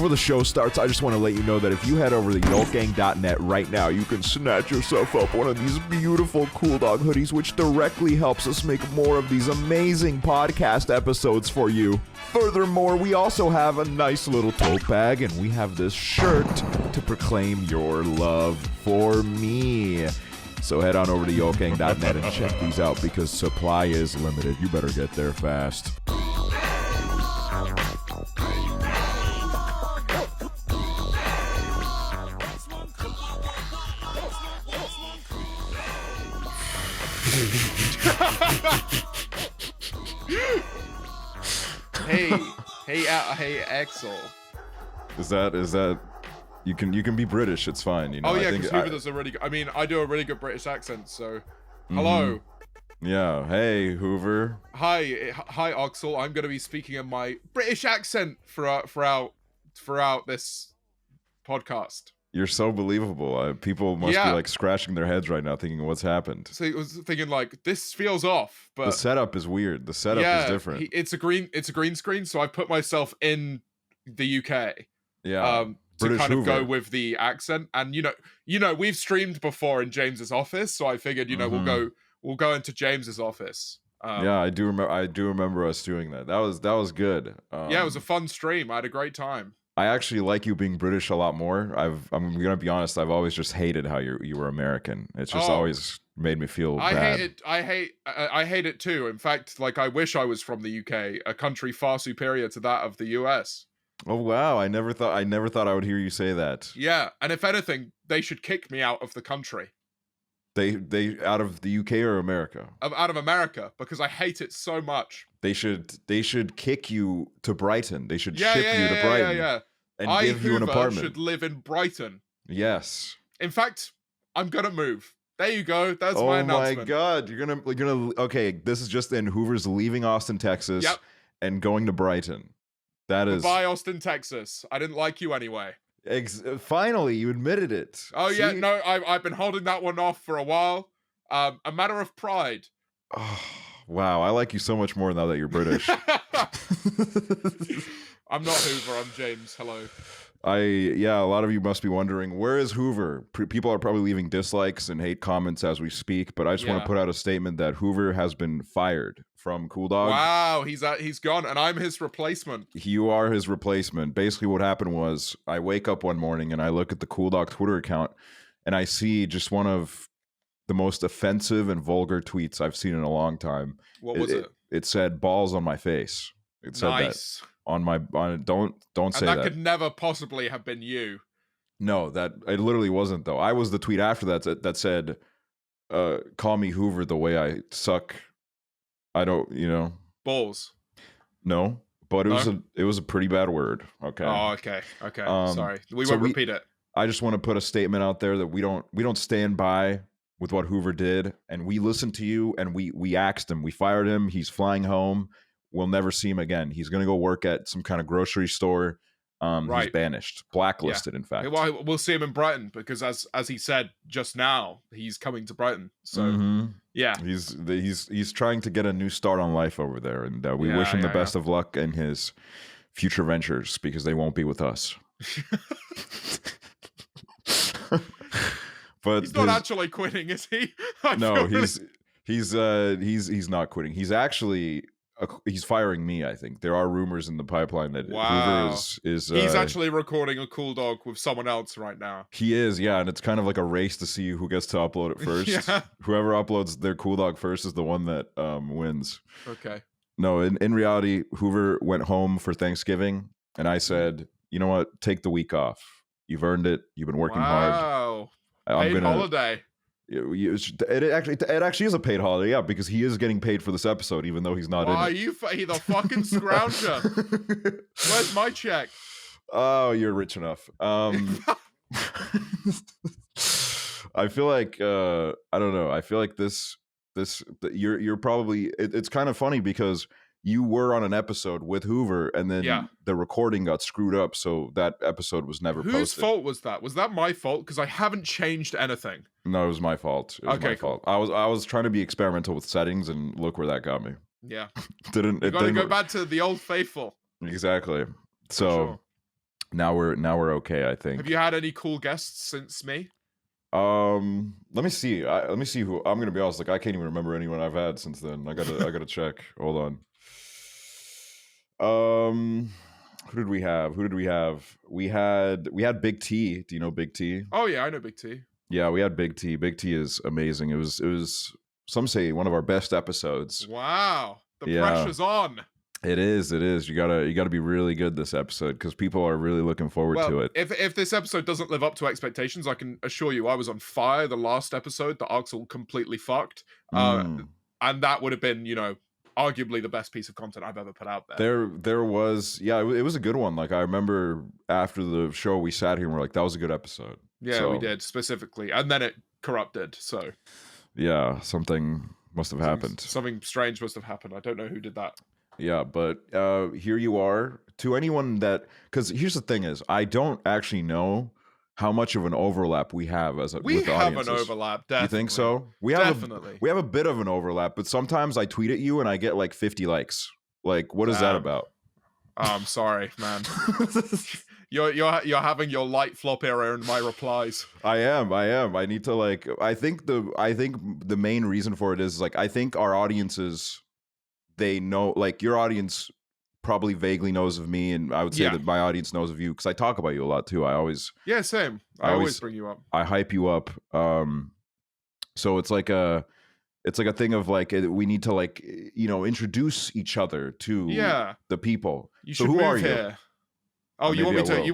before the show starts, I just want to let you know that if you head over to yolkgang.net right now, you can snatch yourself up one of these beautiful Cool Dog hoodies, which directly helps us make more of these amazing podcast episodes for you. Furthermore, we also have a nice little tote bag, and we have this shirt to proclaim your love for me. So head on over to yolkgang.net and check these out because supply is limited. You better get there fast. Hey, Aksel. Is that you can be British? It's fine. You know. Oh yeah, because Hoover does a really good. I mean, I do a really good British accent. So, hello. Yeah. Hey, Hoover. Hi, Aksel. I'm going to be speaking in my British accent throughout this podcast. You're so believable. People must be like scratching their heads right now, thinking, "What's happened?" So I was thinking, like, this feels off, but the setup is weird. The setup is different. It's a green screen, so I put myself in the UK. Yeah. To British kind of Hoover. go with the accent, and you know, we've streamed before in James's office, so I figured, we'll go into James's office. Yeah, I do remember us doing that. That was good. Yeah, it was a fun stream. I had a great time. I actually like you being British a lot more. I'm gonna be honest. I've always just hated how you were American. It's just always made me feel bad. I hate it too. In fact, like, I wish I was from the UK, a country far superior to that of the US. Oh wow! I never thought I would hear you say that. Yeah, and if anything, they should kick me out of the country. They out of the UK or America? Out of America, because I hate it so much. They should kick you to Brighton. They should ship you to Brighton. Yeah. And give you an apartment. Should live in Brighton. Yes. In fact, I'm gonna move. There you go. That's my announcement. Oh my God! You're gonna. Okay, this is just in. Hoover's leaving Austin, Texas, and going to Brighton. That is. Goodbye, Austin, Texas. I didn't like you anyway. Finally, you admitted it. Oh yeah, no, I've been holding that one off for a while. A matter of pride. Oh, wow, I like you so much more now that you're British. I'm not Hoover, I'm James. Hello. A lot of you must be wondering, where is Hoover? People are probably leaving dislikes and hate comments as we speak, but I just want to put out a statement that Hoover has been fired from COOLDOG. Wow, he's gone, and I'm his replacement. You are his replacement. Basically what happened was, I wake up one morning and I look at the COOLDOG Twitter account, and I see just one of the most offensive and vulgar tweets I've seen in a long time. What was it? It said, "Balls on my face." It said nice. That. Don't say that. And that could never possibly have been you. No, that it literally wasn't though. I was the tweet after that said, "Call me Hoover the way I suck." I don't, balls. No, but it was a pretty bad word. Okay. Oh, okay. Sorry, we won't repeat it. I just want to put a statement out there that we don't stand by with what Hoover did, and we listened to you, and we axed him. We fired him. He's flying home. We'll never see him again. He's going to go work at some kind of grocery store. He's banished, blacklisted, in fact. Well, we'll see him in Brighton because, as he said just now, he's coming to Brighton. So, yeah. He's trying to get a new start on life over there, and we wish him the best of luck in his future ventures because they won't be with us. But he's not actually quitting, is he? No, he's not quitting. He's actually he's firing me. I think there are rumors in the pipeline that Hoover is he's actually recording a COOLDOG with someone else right now. He is, yeah, and it's kind of like a race to see who gets to upload it first. Whoever uploads their COOLDOG first is the one that wins. Okay. No, in reality, Hoover went home for Thanksgiving, and I said, "You know what? Take the week off. You've earned it. You've been working hard. Wow. Paid holiday. It actually is a paid holiday, yeah, because he is getting paid for this episode, even though he's not in it. Why are you the fucking scrounger? Where's my check? Oh, you're rich enough. I feel like I don't know. I feel like you're probably it's kind of funny because you were on an episode with Hoover, and then the recording got screwed up, so that episode was never posted. Whose fault was that? Was that my fault? Because I haven't changed anything. No, it was my fault. It was my fault. I was trying to be experimental with settings, and look where that got me. Yeah. You gotta go back to the old faithful. Exactly. So, Now we're okay, I think. Have you had any cool guests since me? Let me see. Let me see who. I'm gonna be honest. Like, I can't even remember anyone I've had since then. I gotta check. Hold on. Who did we have? We had Big T. Do you know Big T? Oh yeah, I know Big T. Yeah, we had Big T. Big T is amazing. It was some say one of our best episodes. Wow, the pressure's on. It is. You gotta be really good this episode because people are really looking forward to it. If this episode doesn't live up to expectations, I can assure you I was on fire the last episode that Aksel completely fucked. And that would have been, arguably the best piece of content I've ever put out there. There was, it was a good one. Like, I remember after the show we sat here and we're like, that was a good episode. Yeah, we did specifically. And then it corrupted, so. Yeah, something must have happened. Something strange must have happened. I don't know who did that. Yeah, but here you are. To anyone that, because here's the thing is, I don't actually know how much of an overlap we have with audiences. We have an overlap, definitely. You think so? We have a bit of an overlap, but sometimes I tweet at you and I get like 50 likes. Like, what is that about? I'm sorry, man. You're having your light flop era in my replies. I am. I need to like. I think the main reason for it is like I think our audiences, they know, like your audience probably vaguely knows of me, and I would say that my audience knows of you because I talk about you a lot too. Same. I always bring you up. I hype you up. So it's like a thing of like we need to like introduce each other to the people. So who are you? Oh, you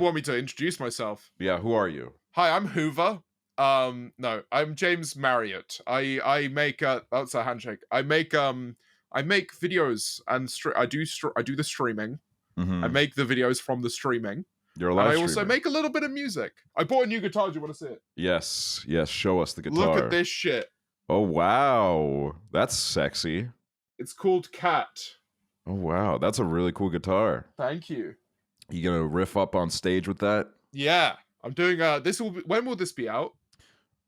want me to introduce myself? Yeah, who are you? Hi, I'm Hoover. No, I'm James Marriott. I make that's a handshake. I make videos and I do the streaming. Mm-hmm. I make the videos from the streaming. You're a live streamer. I also make a little bit of music. I bought a new guitar. Do you want to see it? Yes. Show us the guitar. Look at this shit. Oh wow, that's sexy. It's called Cat. Oh wow, that's a really cool guitar. Thank you. You gonna riff up on stage with that? Yeah, I'm doing. When will this be out?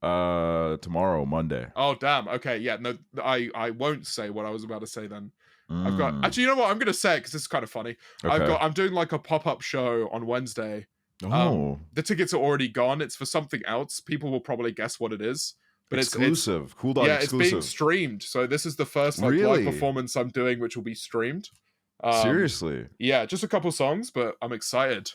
Tomorrow, Monday. Oh damn. Okay, yeah. No, I won't say what I was about to say then. I've got. Actually, you know what? I'm gonna say it because this is kind of funny. Okay. I'm doing like a pop-up show on Wednesday. Oh. The tickets are already gone. It's for something else. People will probably guess what it is. But exclusive. COOLDOG exclusive. It's being streamed. So this is the first live performance I'm doing, which will be streamed. Seriously? Yeah, just a couple songs, but I'm excited.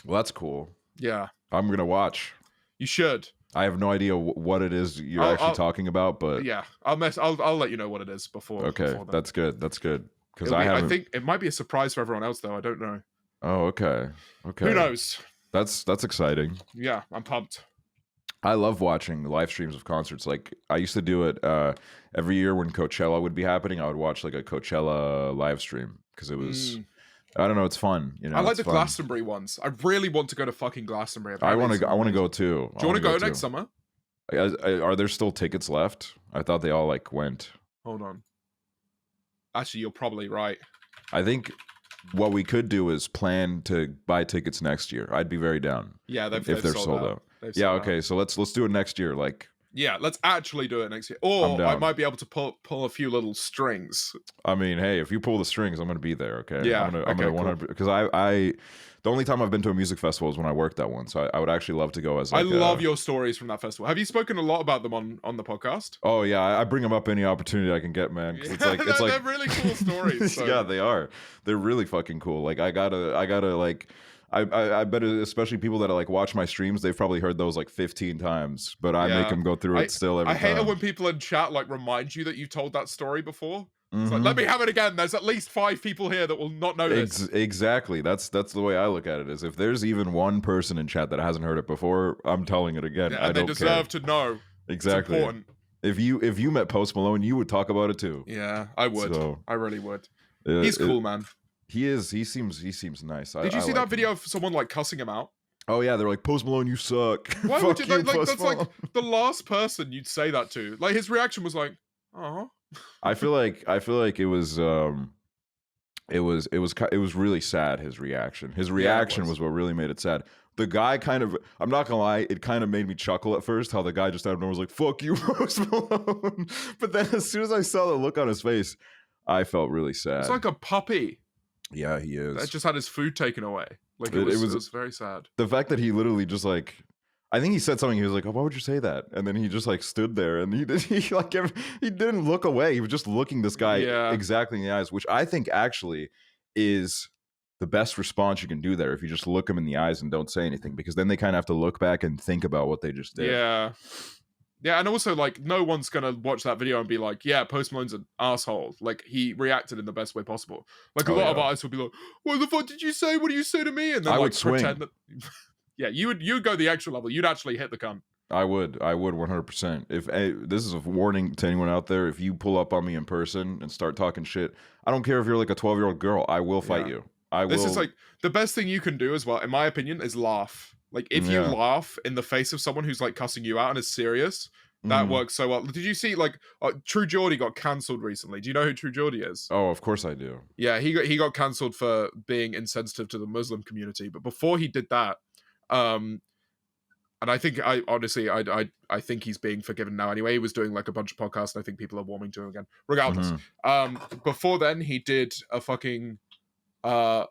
Well, that's cool. Yeah. I'm going to watch. You should. I have no idea what it is you're actually talking about, but... Yeah, I'll let you know what it is before. Okay, before that's good. Because I think it might be a surprise for everyone else, though. I don't know. Oh, okay. Who knows? That's exciting. Yeah, I'm pumped. I love watching live streams of concerts. Like I used to do it every year when Coachella would be happening. I would watch like a Coachella live stream because it was, I don't know, it's fun. I like the Glastonbury ones. I really want to go to fucking Glastonbury. I want to go too. Do you want to go next summer? Are there still tickets left? I thought they all like went. Hold on. Actually, you're probably right. I think what we could do is plan to buy tickets next year. I'd be very down. Yeah, if they're sold out. Yeah, okay, so let's do it next year. Like, yeah, let's actually do it next year. Or I might be able to pull a few little strings. I mean, hey, if you pull the strings, I'm gonna be there. Okay. Yeah. I'm gonna 100 because I the only time I've been to a music festival is when I worked at one. So I would actually love to go as. Like, I love your stories from that festival. Have you spoken a lot about them on the podcast? Oh yeah, I bring them up any opportunity I can get, man. It's like they're really cool stories. So. Yeah, they are. They're really fucking cool. Like I gotta like. I bet especially people that like watch my streams, they've probably heard those like 15 times, but I make them go through it still every time. I hate it when people in chat like remind you that you told that story before. It's like, let me have it again. There's at least 5 people here that will not know this. Exactly. That's the way I look at it. Is if there's even one person in chat that hasn't heard it before, I'm telling it again. Yeah, and they deserve to know. Exactly. It's important. If you met Post Malone, you would talk about it too. Yeah, I would. So, I really would. He's cool, man. He is. He seems nice. Did you see that video of someone like cussing him out? Oh yeah, they're like, Post Malone, you suck. Why would you? Like that's like the last person you'd say that to. Like his reaction was like, oh. I feel like it was really sad. His reaction was what really made it sad. The guy kind of, I'm not gonna lie, it kind of made me chuckle at first. How the guy just out of nowhere was like, "Fuck you, Post Malone." But then as soon as I saw the look on his face, I felt really sad. It's like a puppy. Yeah, he is. That just had his food taken away. Like it was very sad. The fact that he literally just like, I think he said something. He was like, "Oh, why would you say that?" And then he just like stood there, and he didn't look away. He was just looking this guy exactly in the eyes, which I think actually is the best response you can do there. If you just look them in the eyes and don't say anything, because then they kind of have to look back and think about what they just did. Yeah, and also like no one's gonna watch that video and be like, "Yeah, Post Malone's an asshole." Like he reacted in the best way possible. Like a lot of artists would be like, "What the fuck did you say? What did you say to me?" And then I like would pretend swing. that. Yeah, you would go the extra level. You'd actually hit the cunt. I would 100%. If this is a warning to anyone out there, if you pull up on me in person and start talking shit, I don't care if you're like a 12-year-old girl, I will fight you. This is like the best thing you can do as well, in my opinion, is laugh. Like if you laugh in the face of someone who's like cussing you out and is serious, that works so well. Did you see like True Geordie got cancelled recently? Do you know who True Geordie is? Oh, of course I do. Yeah, he got cancelled for being insensitive to the Muslim community. But before he did that, and I think I think he's being forgiven now anyway. He was doing like a bunch of podcasts and I think people are warming to him again. Regardless. Before then he did a fucking a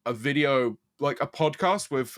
video, like a podcast with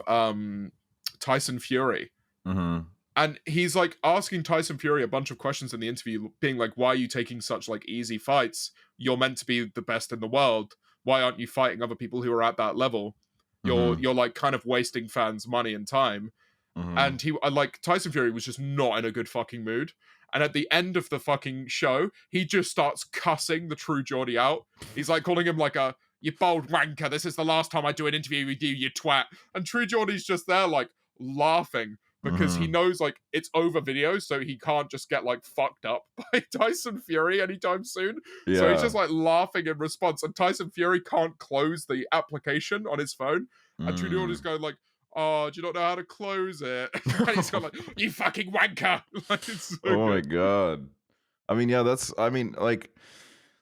Tyson Fury. And he's like asking Tyson Fury a bunch of questions in the interview, being like, "Why are you taking such like easy fights? You're meant to be the best in the world. Why aren't you fighting other people who are at that level? You're like kind of wasting fans' money and time." And he like Tyson Fury was just not in a good fucking mood. And at the end of the fucking show, he just starts cussing the True Geordie out. He's like calling him like "you bold wanker. This is the last time I do an interview with you, you twat." And True Geordie's just there like laughing because he knows like it's over video, so he can't just get like fucked up by Tyson Fury anytime soon. Yeah. So he's just like laughing in response. And Tyson Fury can't close the application on his phone. And True Geordie's going like, "Oh, do you not know how to close it?" And he's got like, "You fucking wanker." Like, it's so good. My God. I mean, yeah, like,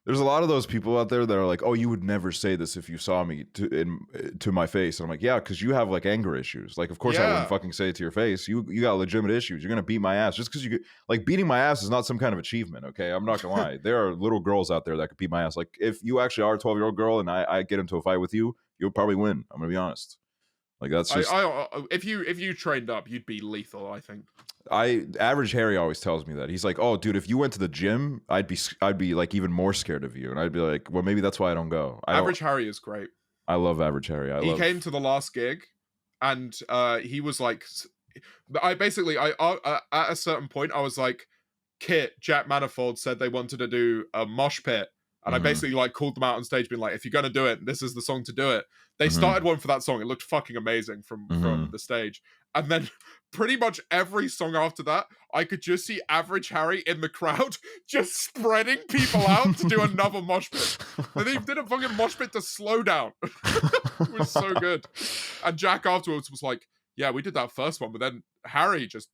there's a lot of those people out there that are like, "Oh, you would never say this if you saw me to my face." And I'm like, yeah, because you have like anger issues. Like, of course I wouldn't fucking say it to your face. You got legitimate issues. You're going to beat my ass. Just because like, beating my ass is not some kind of achievement, okay? I'm not going to lie. There are little girls out there that could beat my ass. Like, if you actually are a 12-year-old girl and I get into a fight with you, you'll probably win. I'm going to be honest. Like, that's just... if you trained up, you'd be lethal, I think. Average Harry always tells me that. He's like, "Oh, dude, if you went to the gym, I'd be like even more scared of you." And I'd be like, "Well, maybe that's why I don't go." Average Harry is great. I love Average Harry. He came to the last gig, and he was like, at a certain point, I was like, "Kit, Jack Manifold said they wanted to do a mosh pit." And I basically like called them out on stage, being like, "If you're gonna do it, this is the song to do it." They started one for that song. It looked fucking amazing from the stage. And then pretty much every song after that, I could just see Average Harry in the crowd just spreading people out to do another mosh pit. And they did a fucking mosh pit to slow down. It was so good. And Jack afterwards was like, "Yeah, we did that first one, but then Harry just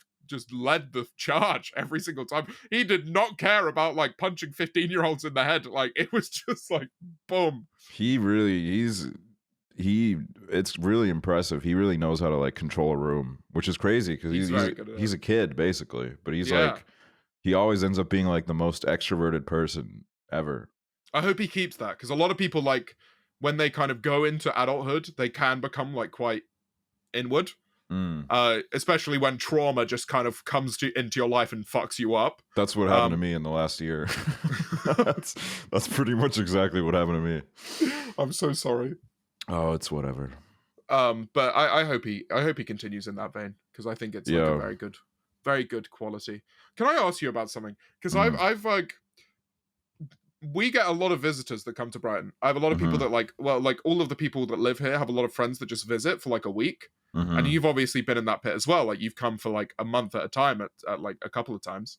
led the charge every single time. He did not care about like punching 15-year-olds in the head. Like, it was just like boom." It's really impressive. He really knows how to like control a room, which is crazy because he's a kid basically, but he's like, he always ends up being like the most extroverted person ever. I hope he keeps that, because a lot of people, like, when they kind of go into adulthood, they can become like quite inward. Especially when trauma just kind of comes into your life and fucks you up. That's what happened to me in the last year. that's pretty much exactly what happened to me. I'm so sorry. Oh, it's whatever. But I hope he continues in that vein, because I think it's like a very good quality. Can I ask you about something? Because I've like, we get a lot of visitors that come to Brighton. I have a lot of people that like all of the people that live here have a lot of friends that just visit for like a week. And you've obviously been in that pit as well. Like, you've come for like a month at a time at like a couple of times.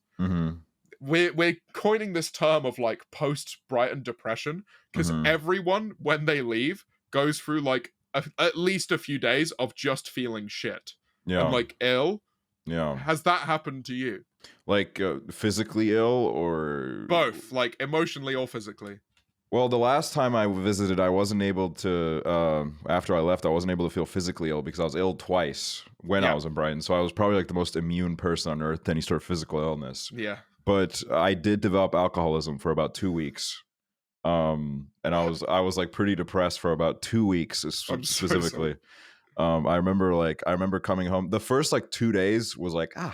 We're coining this term of like post-Brighton depression, because everyone, when they leave, goes through like at least a few days of just feeling shit and like ill. Yeah. Has that happened to you? Like physically ill or both, like emotionally or physically? Well, the last time I visited, I wasn't able to, after I left, I wasn't able to feel physically ill because I was ill twice when I was in Brighton. So I was probably like the most immune person on earth to any sort of physical illness. Yeah. But I did develop alcoholism for about 2 weeks. And I was like pretty depressed for about 2 weeks specifically. I remember coming home. The first like 2 days was like, you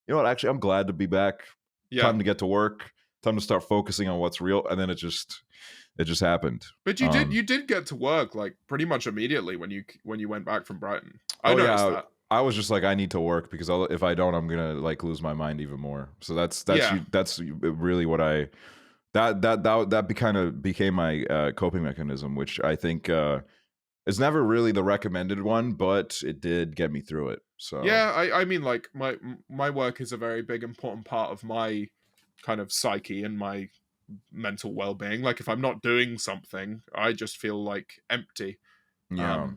know what? Actually, I'm glad to be back. Yeah. Time to get to work. Time to start focusing on what's real. And then it just happened. But you did get to work like pretty much immediately when you went back from Brighton. I noticed that. I was just like, I need to work because if I don't, I'm gonna like lose my mind even more. So that's really what that kind of became my coping mechanism, which I think is never really the recommended one, but it did get me through it. So yeah, I mean, like my work is a very big important part of my kind of psyche and my mental well-being. Like if I'm not doing something, I just feel like empty. Yeah.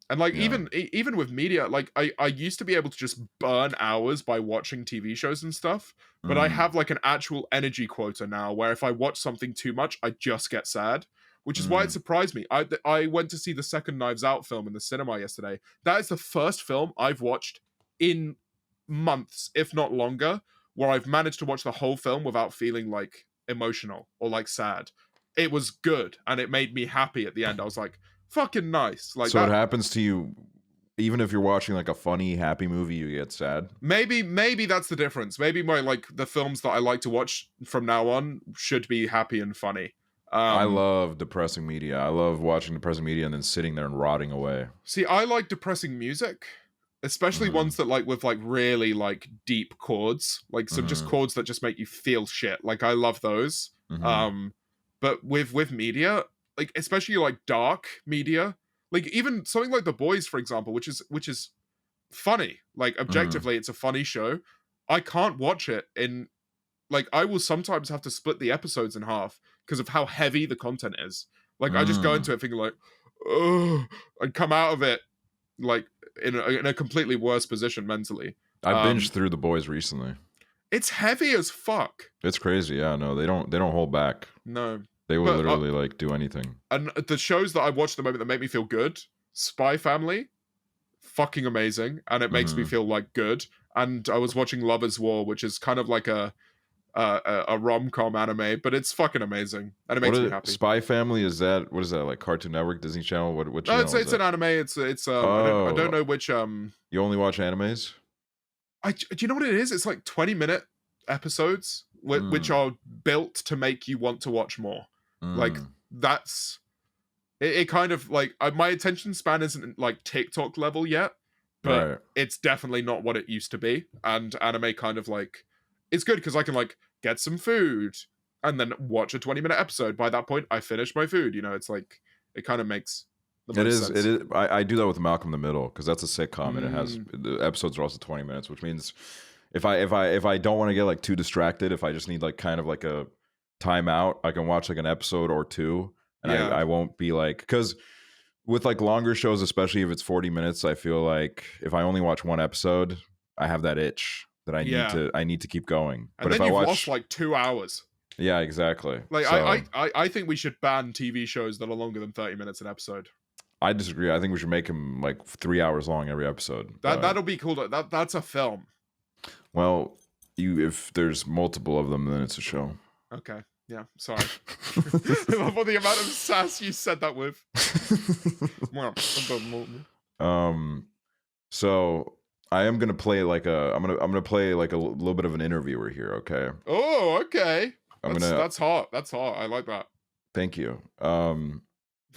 And like even with media, like I used to be able to just burn hours by watching TV shows and stuff, but I have like an actual energy quota now where if I watch something too much, I just get sad, which is why it surprised me. I went to see the second Knives Out film in the cinema yesterday. That is the first film I've watched in months, if not longer, where I've managed to watch the whole film without feeling like emotional or like sad. It was good and it made me happy at the end. I was like, fucking nice. Like, so it happens to you even if you're watching like a funny happy movie, you get sad? Maybe that's the difference. Maybe my like the films that I like to watch from now on should be happy and funny. I love depressing media. I love watching depressing media and then sitting there and rotting away. See, I like depressing music, especially ones that like with like really like deep chords, like some just chords that just make you feel shit. Like I love those. But with media, like especially like dark media, like even something like The Boys, for example, which is funny. Like objectively, it's a funny show. I can't watch it in like I will sometimes have to split the episodes in half because of how heavy the content is. Like I just go into it thinking like, oh, and come out of it like in a completely worse position mentally. I binged through The Boys recently. It's heavy as fuck. It's crazy. Yeah, no, they don't hold back. No. They will literally like do anything. And the shows that I watch at the moment that make me feel good, Spy Family, fucking amazing, and it makes me feel like good. And I was watching Lovers War, which is kind of like a rom-com anime, but it's fucking amazing, and it makes me happy. Spy Family, what is that, like Cartoon Network, Disney Channel? What channel is it's that? an anime. It's I don't know which You only watch animes? Do you know what it is? It's like 20-minute episodes which are built to make you want to watch more. Like that's it kind of like my attention span isn't like TikTok level yet, but it's definitely not what it used to be. And anime kind of like it's good because I can like get some food and then watch a 20-minute episode. By that point, I finished my food. You know, it's like it kind of makes the most sense. It is. I do that with Malcolm in the Middle because that's a sitcom and it has the episodes are also 20 minutes, which means if I don't want to get like too distracted, if I just need like kind of like a timeout, I can watch like an episode or two, and I won't be like, because with like longer shows, especially if it's 40 minutes, I feel like if I only watch one episode, I have that itch that I need to keep going. And but then if you've lost like 2 hours. Yeah, exactly. Like so, I think we should ban TV shows that are longer than 30 minutes an episode. I disagree. I think we should make them like 3 hours long every episode. That'll be cool. That's a film. Well, if there's multiple of them, then it's a show. Okay. Yeah, sorry. I love all the amount of sass you said that with. So I am gonna play like I'm gonna play like a little bit of an interviewer here. Okay. Oh, okay. That's hot. That's hot. I like that. Thank you.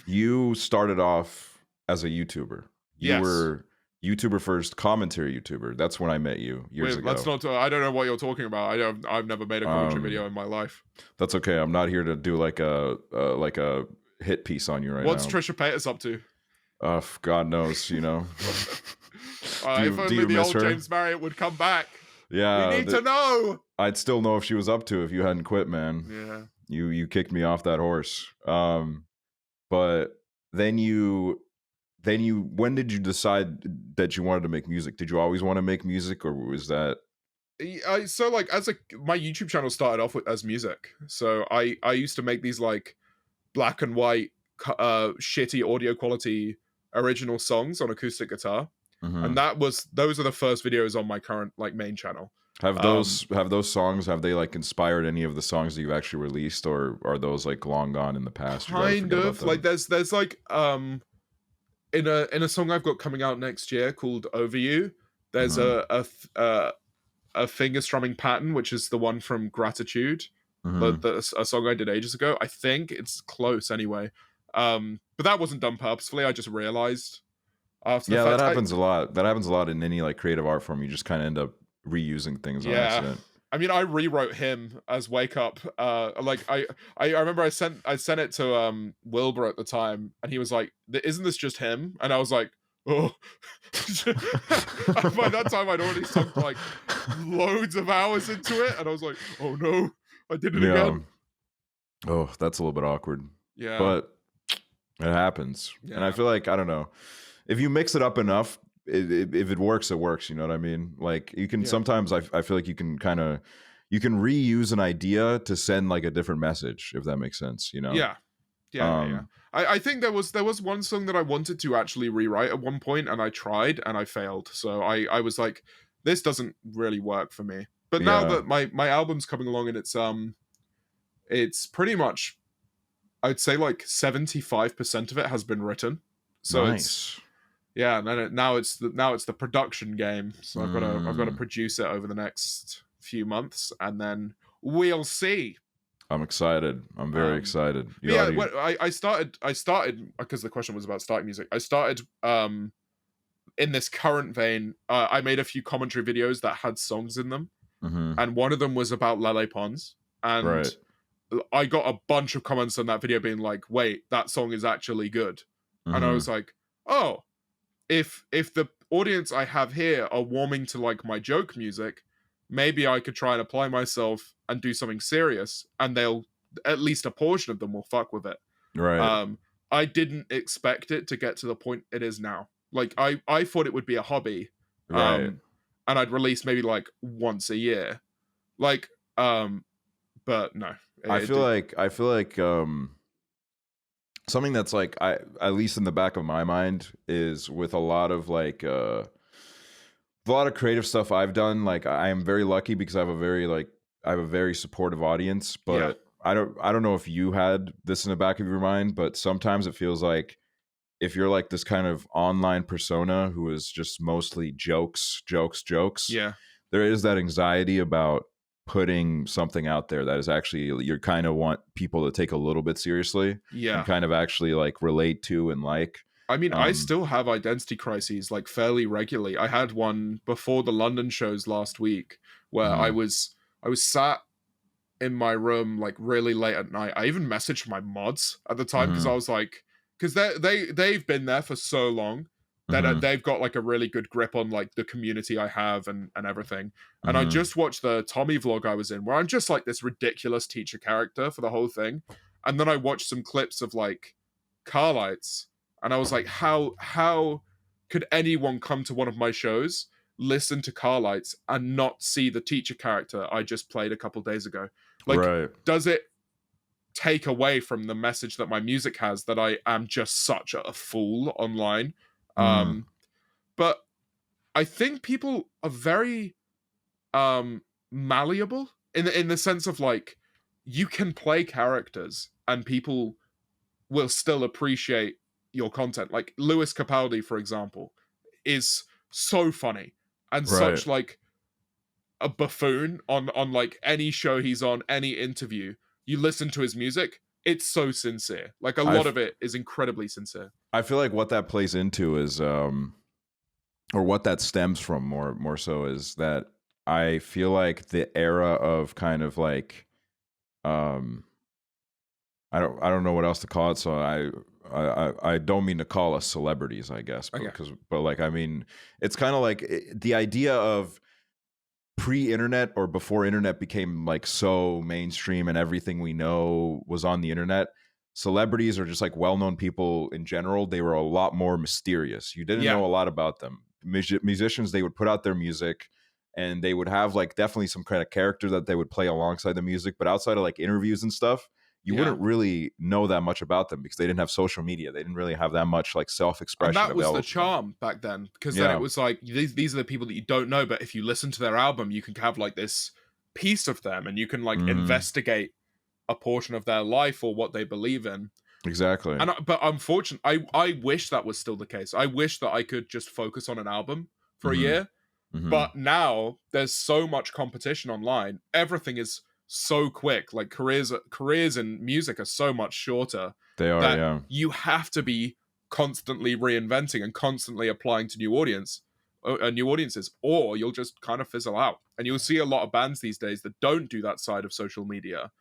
You started off as a YouTuber. You were YouTuber first, commentary YouTuber. That's when I met you years ago. Let's not. I don't know what you're talking about. I've never made a commentary video in my life. That's okay. I'm not here to do like a hit piece on you right now. What's Trisha Paytas up to? God knows. You know. If only the old James Marriott would come back. Yeah, we need to know. I'd still know if she was up to if you hadn't quit, man. Yeah. You kicked me off that horse. But then when did you decide that you wanted to make music? Did you always want to make music, or was that? So like my YouTube channel started off as music. So I used to make these like black and white shitty audio quality original songs on acoustic guitar. And those are the first videos on my current like main channel. Have those songs, have they like inspired any of the songs that you've actually released, or are those like long gone in the past? Kind of like there's like in a song I've got coming out next year called Over You, there's a finger strumming pattern, which is the one from Gratitude, a song I did ages ago. I think it's close anyway. But that wasn't done purposefully. I just realized after the fact. That happens a lot. That happens a lot in any like creative art form. You just kind of end up reusing things on accident. I mean, I rewrote him as Wake Up. Like I remember I sent it to Wilbur at the time, and he was like, "Isn't this just him?" And I was like, "Oh." By that time, I'd already sunk like loads of hours into it, and I was like, "Oh no, I did it again." Oh, that's a little bit awkward. Yeah, but it happens, and I feel like, I don't know, if you mix it up enough, if it works, it works. You know what I mean? Like you can sometimes, I feel like you can reuse an idea to send like a different message, if that makes sense. You know? Yeah. I think there was one song that I wanted to actually rewrite at one point, and I tried and I failed. So I was like, this doesn't really work for me. But now that my album's coming along, and it's pretty much, I'd say like 75% of it has been written. So nice. Now it's the production game. So I've got to produce it over the next few months, and then we'll see. I'm excited. I'm very excited. I started because the question was about starting music. I started in this current vein. I made a few commentary videos that had songs in them, and one of them was about Lele Pons, and I got a bunch of comments on that video being like, "Wait, that song is actually good," and I was like, "Oh, if the audience I have here are warming to like my joke music, maybe I could try and apply myself and do something serious, and they'll, at least a portion of them will fuck with it." Right. I didn't expect it to get to the point it is now. Like I thought it would be a hobby, and I'd release maybe like once a year, like but no. I feel like something that's like, at least in the back of my mind, is with a lot of like a lot of creative stuff I've done. Like I am very lucky because I have a very supportive audience, but I don't know if you had this in the back of your mind, but sometimes it feels like if you're like this kind of online persona who is just mostly jokes, there is that anxiety about putting something out there that is actually, you kind of want people to take a little bit seriously, and kind of actually like relate to and like. I mean, I still have identity crises like fairly regularly. I had one before the London shows last week where I was sat in my room like really late at night. I even messaged my mods at the time because I was like, because they've been there for so long that they've got like a really good grip on like the community I have and everything. And I just watched the Tommy vlog I was in where I'm just like this ridiculous teacher character for the whole thing. And then I watched some clips of like Carlites, and I was like, how could anyone come to one of my shows, listen to Carlites, and not see the teacher character I just played a couple days ago? Like, does it take away from the message that my music has that I am just such a fool online? But I think people are very malleable in the sense of like, you can play characters and people will still appreciate your content. Like Lewis Capaldi, for example, is so funny and such like a buffoon on like any show he's on, any interview. You listen to his music, it's so sincere. Like a lot of it is incredibly sincere. I feel like what that plays into is or what that stems from more so is that I feel like the era of kind of like I don't know what else to call it, so I don't mean to call us celebrities, I guess, but like, I mean, it's kind of like the idea of pre-internet or before internet became like so mainstream and everything we know was on the internet. Celebrities are just like well-known people in general. They were a lot more mysterious. You didn't know a lot about them. Musicians, they would put out their music and they would have like definitely some kind of character that they would play alongside the music, but outside of like interviews and stuff, you wouldn't really know that much about them because they didn't have social media. They didn't really have that much like self-expression. And that was the charm back then, because then it was like, these are the people that you don't know, but if you listen to their album, you can have like this piece of them, and you can like investigate a portion of their life or what they believe in. Exactly. But unfortunately, I wish that was still the case. I wish that I could just focus on an album for a year. But now there's so much competition online. Everything is so quick. Like careers in music are so much shorter. They are, that you have to be constantly reinventing and constantly applying to new audiences, or you'll just kind of fizzle out. And you'll see a lot of bands these days that don't do that side of social media,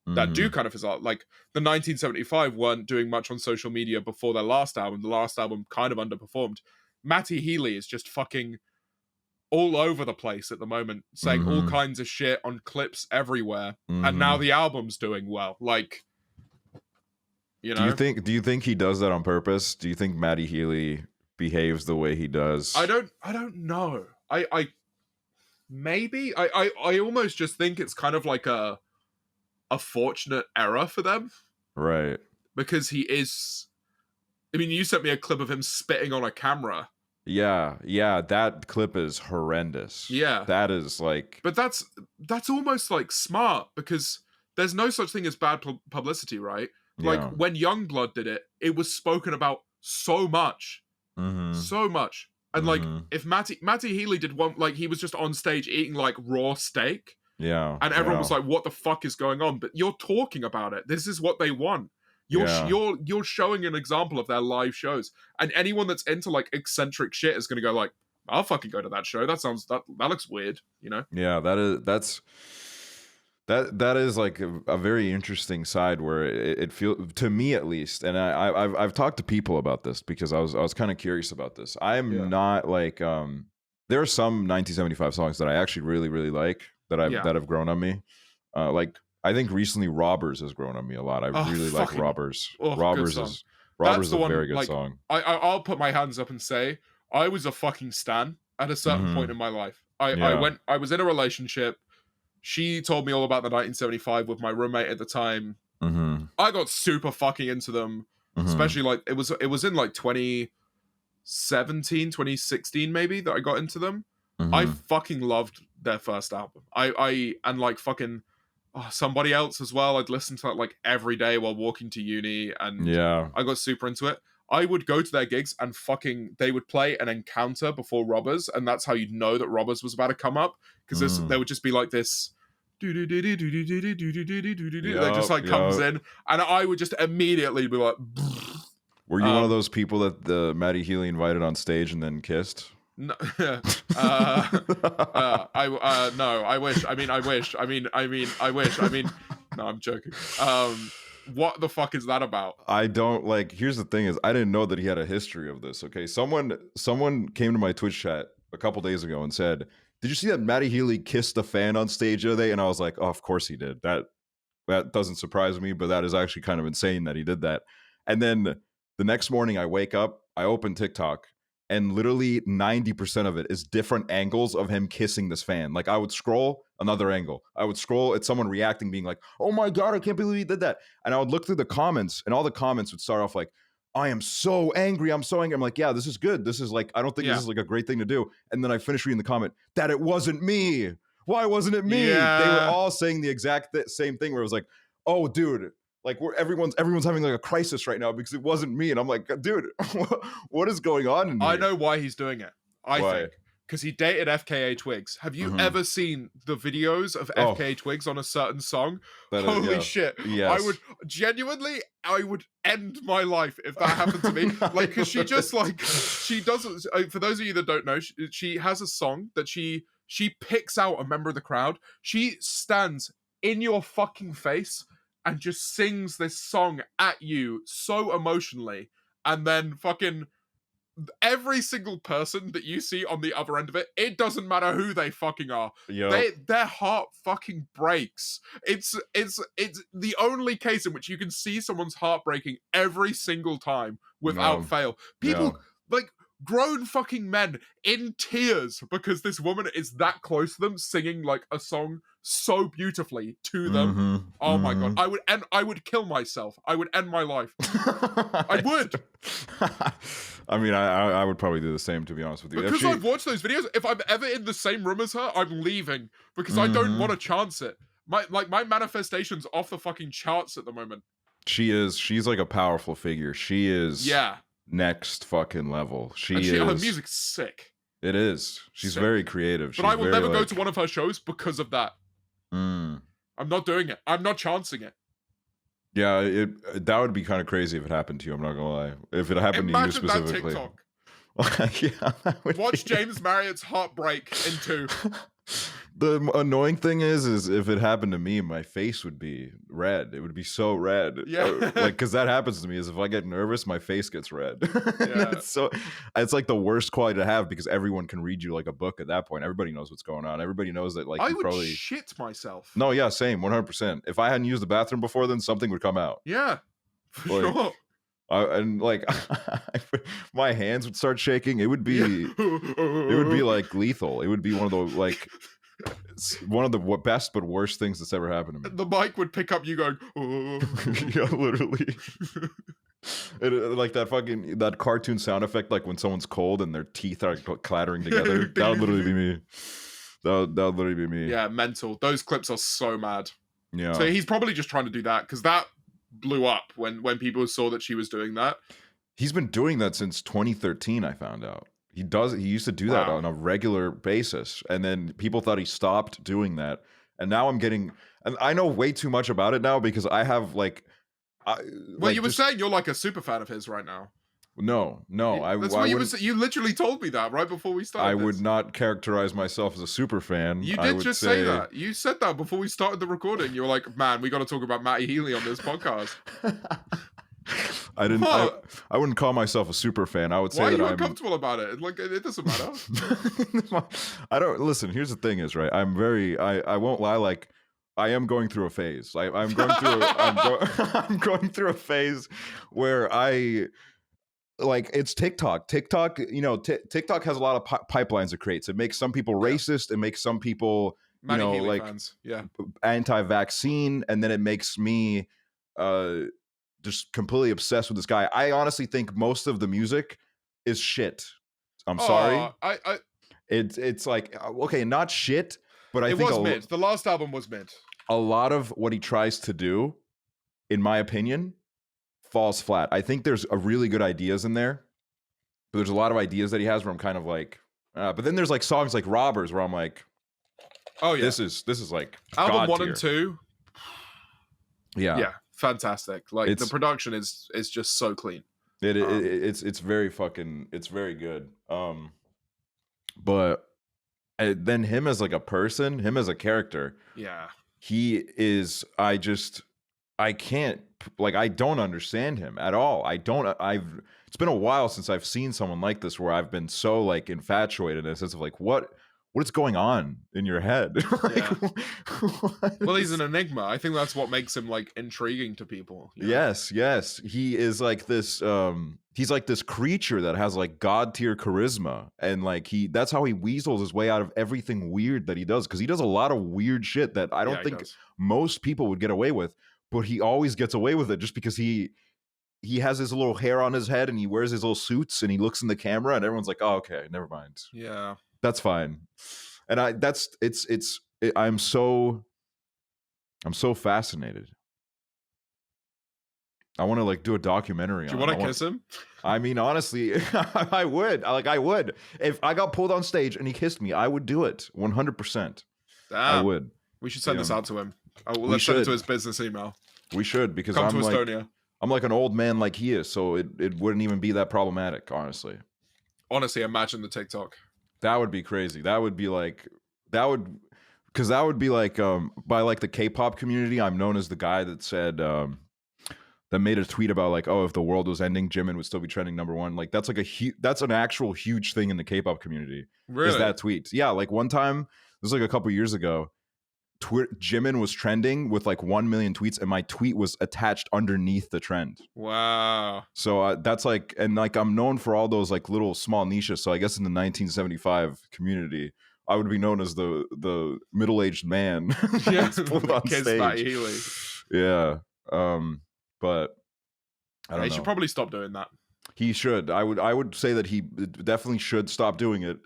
that do kind of fizzle out. Like the 1975 weren't doing much on social media before their last album. The last album kind of underperformed. Matty Healy is just fucking all over the place at the moment, saying all kinds of shit on clips everywhere, and now the album's doing well. Like, you know, do you think he does that on purpose? Do you think Matty Healy behaves the way he does? I don't know. I maybe I almost just think it's kind of like a fortunate error for them, right? Because he is. I mean, you sent me a clip of him spitting on a camera. Yeah, that clip is horrendous. Yeah. That is like... But that's almost like smart, because there's no such thing as bad publicity, right? Like when Youngblood did it, it was spoken about so much. So much. And like if Matty Healy did one, like he was just on stage eating like raw steak. Yeah. And everyone was like, what the fuck is going on? But you're talking about it. This is what they want. You're showing an example of their live shows, and anyone that's into like eccentric shit is gonna go like, I'll fucking go to that show. That looks weird, you know? Yeah, that is like a very interesting side where it feels, to me at least, and I've talked to people about this because I was kind of curious about this. I'm not like there are some 1975 songs that I actually really really like that have grown on me, like. I think recently Robbers has grown on me a lot. I really like Robbers. Robbers is a very good song. I'll put my hands up and say I was a fucking stan at a certain point in my life. I was in a relationship. She told me all about the 1975 with my roommate at the time. I got super fucking into them, especially like it was in like 2017, 2016 maybe that I got into them. I fucking loved their first album. And like fucking Somebody Else as well. I'd listen to that like every day while walking to uni, and I got super into it. I would go to their gigs and they would play an Encounter before Robbers, and that's how you'd know that Robbers was about to come up, because there would just be like this that just like comes in, and I would just immediately be like, were you one of those people that the Matty Healy invited on stage and then kissed? No, no, I wish. No, I'm joking. What the fuck is that about? I don't like. Here's the thing: is I didn't know that he had a history of this. Okay, someone came to my Twitch chat a couple days ago and said, "Did you see that Matty Healy kissed a fan on stage the other day?" And I was like, "Oh, of course he did. That doesn't surprise me, but that is actually kind of insane that he did that." And then the next morning, I wake up, I open TikTok, and literally 90% of it is different angles of him kissing this fan. Like I would scroll another angle. I would scroll at someone reacting, being like, "Oh my God, I can't believe he did that." And I would look through the comments, and all the comments would start off like, "I am so angry. I'm so angry." I'm like, yeah, this is good. This is like, I don't think this is like a great thing to do. And then I finish reading the comment that it wasn't me. Why wasn't it me? Yeah. They were all saying the exact same thing, where it was like, "Oh, dude, like everyone's having like a crisis right now because it wasn't me." And I'm like, dude, what is going on in here? I know why he's doing it. I think because he dated FKA Twigs. Have you ever seen the videos of FKA Twigs on a certain song? Holy shit. Yes. I would end my life if that happened to me. Like, because she just like, she doesn't, for those of you that don't know, she has a song that she picks out a member of the crowd. She stands in your fucking face and just sings this song at you so emotionally, and then fucking every single person that you see on the other end of it, it doesn't matter who they fucking are. Yep. Their heart fucking breaks. It's the only case in which you can see someone's heart breaking every single time without fail. People like, grown fucking men in tears because this woman is that close to them, singing like a song so beautifully to them. Oh my god, I would kill myself. I would end my life. I would. I mean, I would probably do the same, to be honest with you. Because I've watched those videos. If I'm ever in the same room as her, I'm leaving because I don't want to chance it. My manifestation's off the fucking charts at the moment. She's like a powerful figure. She is next fucking level. Her music's sick. It is. She's very creative. But I will never go to one of her shows because of that. I'm not doing it. I'm not chancing it. Yeah, that would be kind of crazy if it happened to you. I'm not gonna lie. If it happened to you specifically. That TikTok. Watch James Marriott's heartbreak in 2. The annoying thing is if it happened to me, my face would be red. It would be so red. Yeah. Like, because that happens to me is if I get nervous, my face gets red. Yeah. It's like the worst quality to have because everyone can read you like a book at that point. Everybody knows what's going on. Everybody knows that, like, I would shit myself. No, yeah, same, 100%. If I hadn't used the bathroom before, then something would come out. Yeah, for sure. And like my hands would start shaking. It would be like lethal. It would be one of the best but worst things that's ever happened to me. The mic would pick up you going, oh. Yeah, literally. Like that cartoon sound effect, like when someone's cold and their teeth are clattering together. That would literally be me. That would literally be me. Yeah, mental. Those clips are so mad. Yeah. So he's probably just trying to do that because that blew up when people saw that she was doing that. He's been doing that since 2013, I found out. He used to do that on a regular basis, and then people thought he stopped doing that. And now and I know way too much about it now because I have you were saying you're like a super fan of his right now. No. You literally told me that right before we started. I would not characterize myself as a super fan. You did just say that. You said that before we started the recording. You were like, "Man, we got to talk about Matty Healy on this podcast." I didn't. I wouldn't call myself a super fan. I would say that I'm uncomfortable about it. Like, it doesn't matter. I don't listen. Here's the thing: is right. I won't lie. Like, I am going through a phase. I'm going through a phase where it's TikTok. TikTok, TikTok has a lot of pipelines it creates. It makes some people racist. It makes some people, fans. Yeah, anti-vaccine, and then it makes me just completely obsessed with this guy. I honestly think most of the music is shit. I'm sorry. It's like, okay, not shit, but I think it was mid. The last album was mid. A lot of what he tries to do, in my opinion, falls flat. I think there's really good ideas in there, but there's a lot of ideas that he has where I'm kind of like, but then there's like songs like Robbers where I'm like, oh yeah, this is like album God 1 tier. and 2. Yeah, fantastic. Like the production is just so clean. It's very good. But then him as like a person, him as a character, he is. I can't, like, I don't understand him at all. It's been a while since I've seen someone like this where I've been so like infatuated in a sense of like, what is going on in your head? Well, he's an enigma. I think that's what makes him like intriguing to people. Yes. He is like this, he's like this creature that has like God tier charisma. And like that's how he weasels his way out of everything weird that he does. Cause he does a lot of weird shit that I don't think most people would get away with. But he always gets away with it just because he has his little hair on his head and he wears his little suits and he looks in the camera and everyone's like, oh, okay, never mind. Yeah, that's fine. And I'm so fascinated. I want to like do a documentary. Do you want to kiss him? I mean, honestly, I would. I would. If I got pulled on stage and he kissed me, I would do it 100%. I would. We should send this out to him. Let's send it to his business email. We should, because Come to Estonia. I'm like an old man like he is, so it wouldn't even be that problematic, honestly. Honestly, imagine the TikTok. That would be crazy. That would be like by like the K-pop community. I'm known as the guy that said that made a tweet about like, oh, if the world was ending, Jimin would still be trending #1. Like that's like that's an actual huge thing in the K-pop community. Really? Is that tweet? Yeah, like one time, this was like a couple years ago. Jimin was trending with like 1 million tweets, and my tweet was attached underneath the trend. Wow. So that's like, and like I'm known for all those like little small niches. So I guess in the 1975 community, I would be known as the middle-aged man. Yeah, pulled on kids stage. Matty Healy. Yeah. But I don't know. He should probably stop doing that. He should. I would say that he definitely should stop doing it.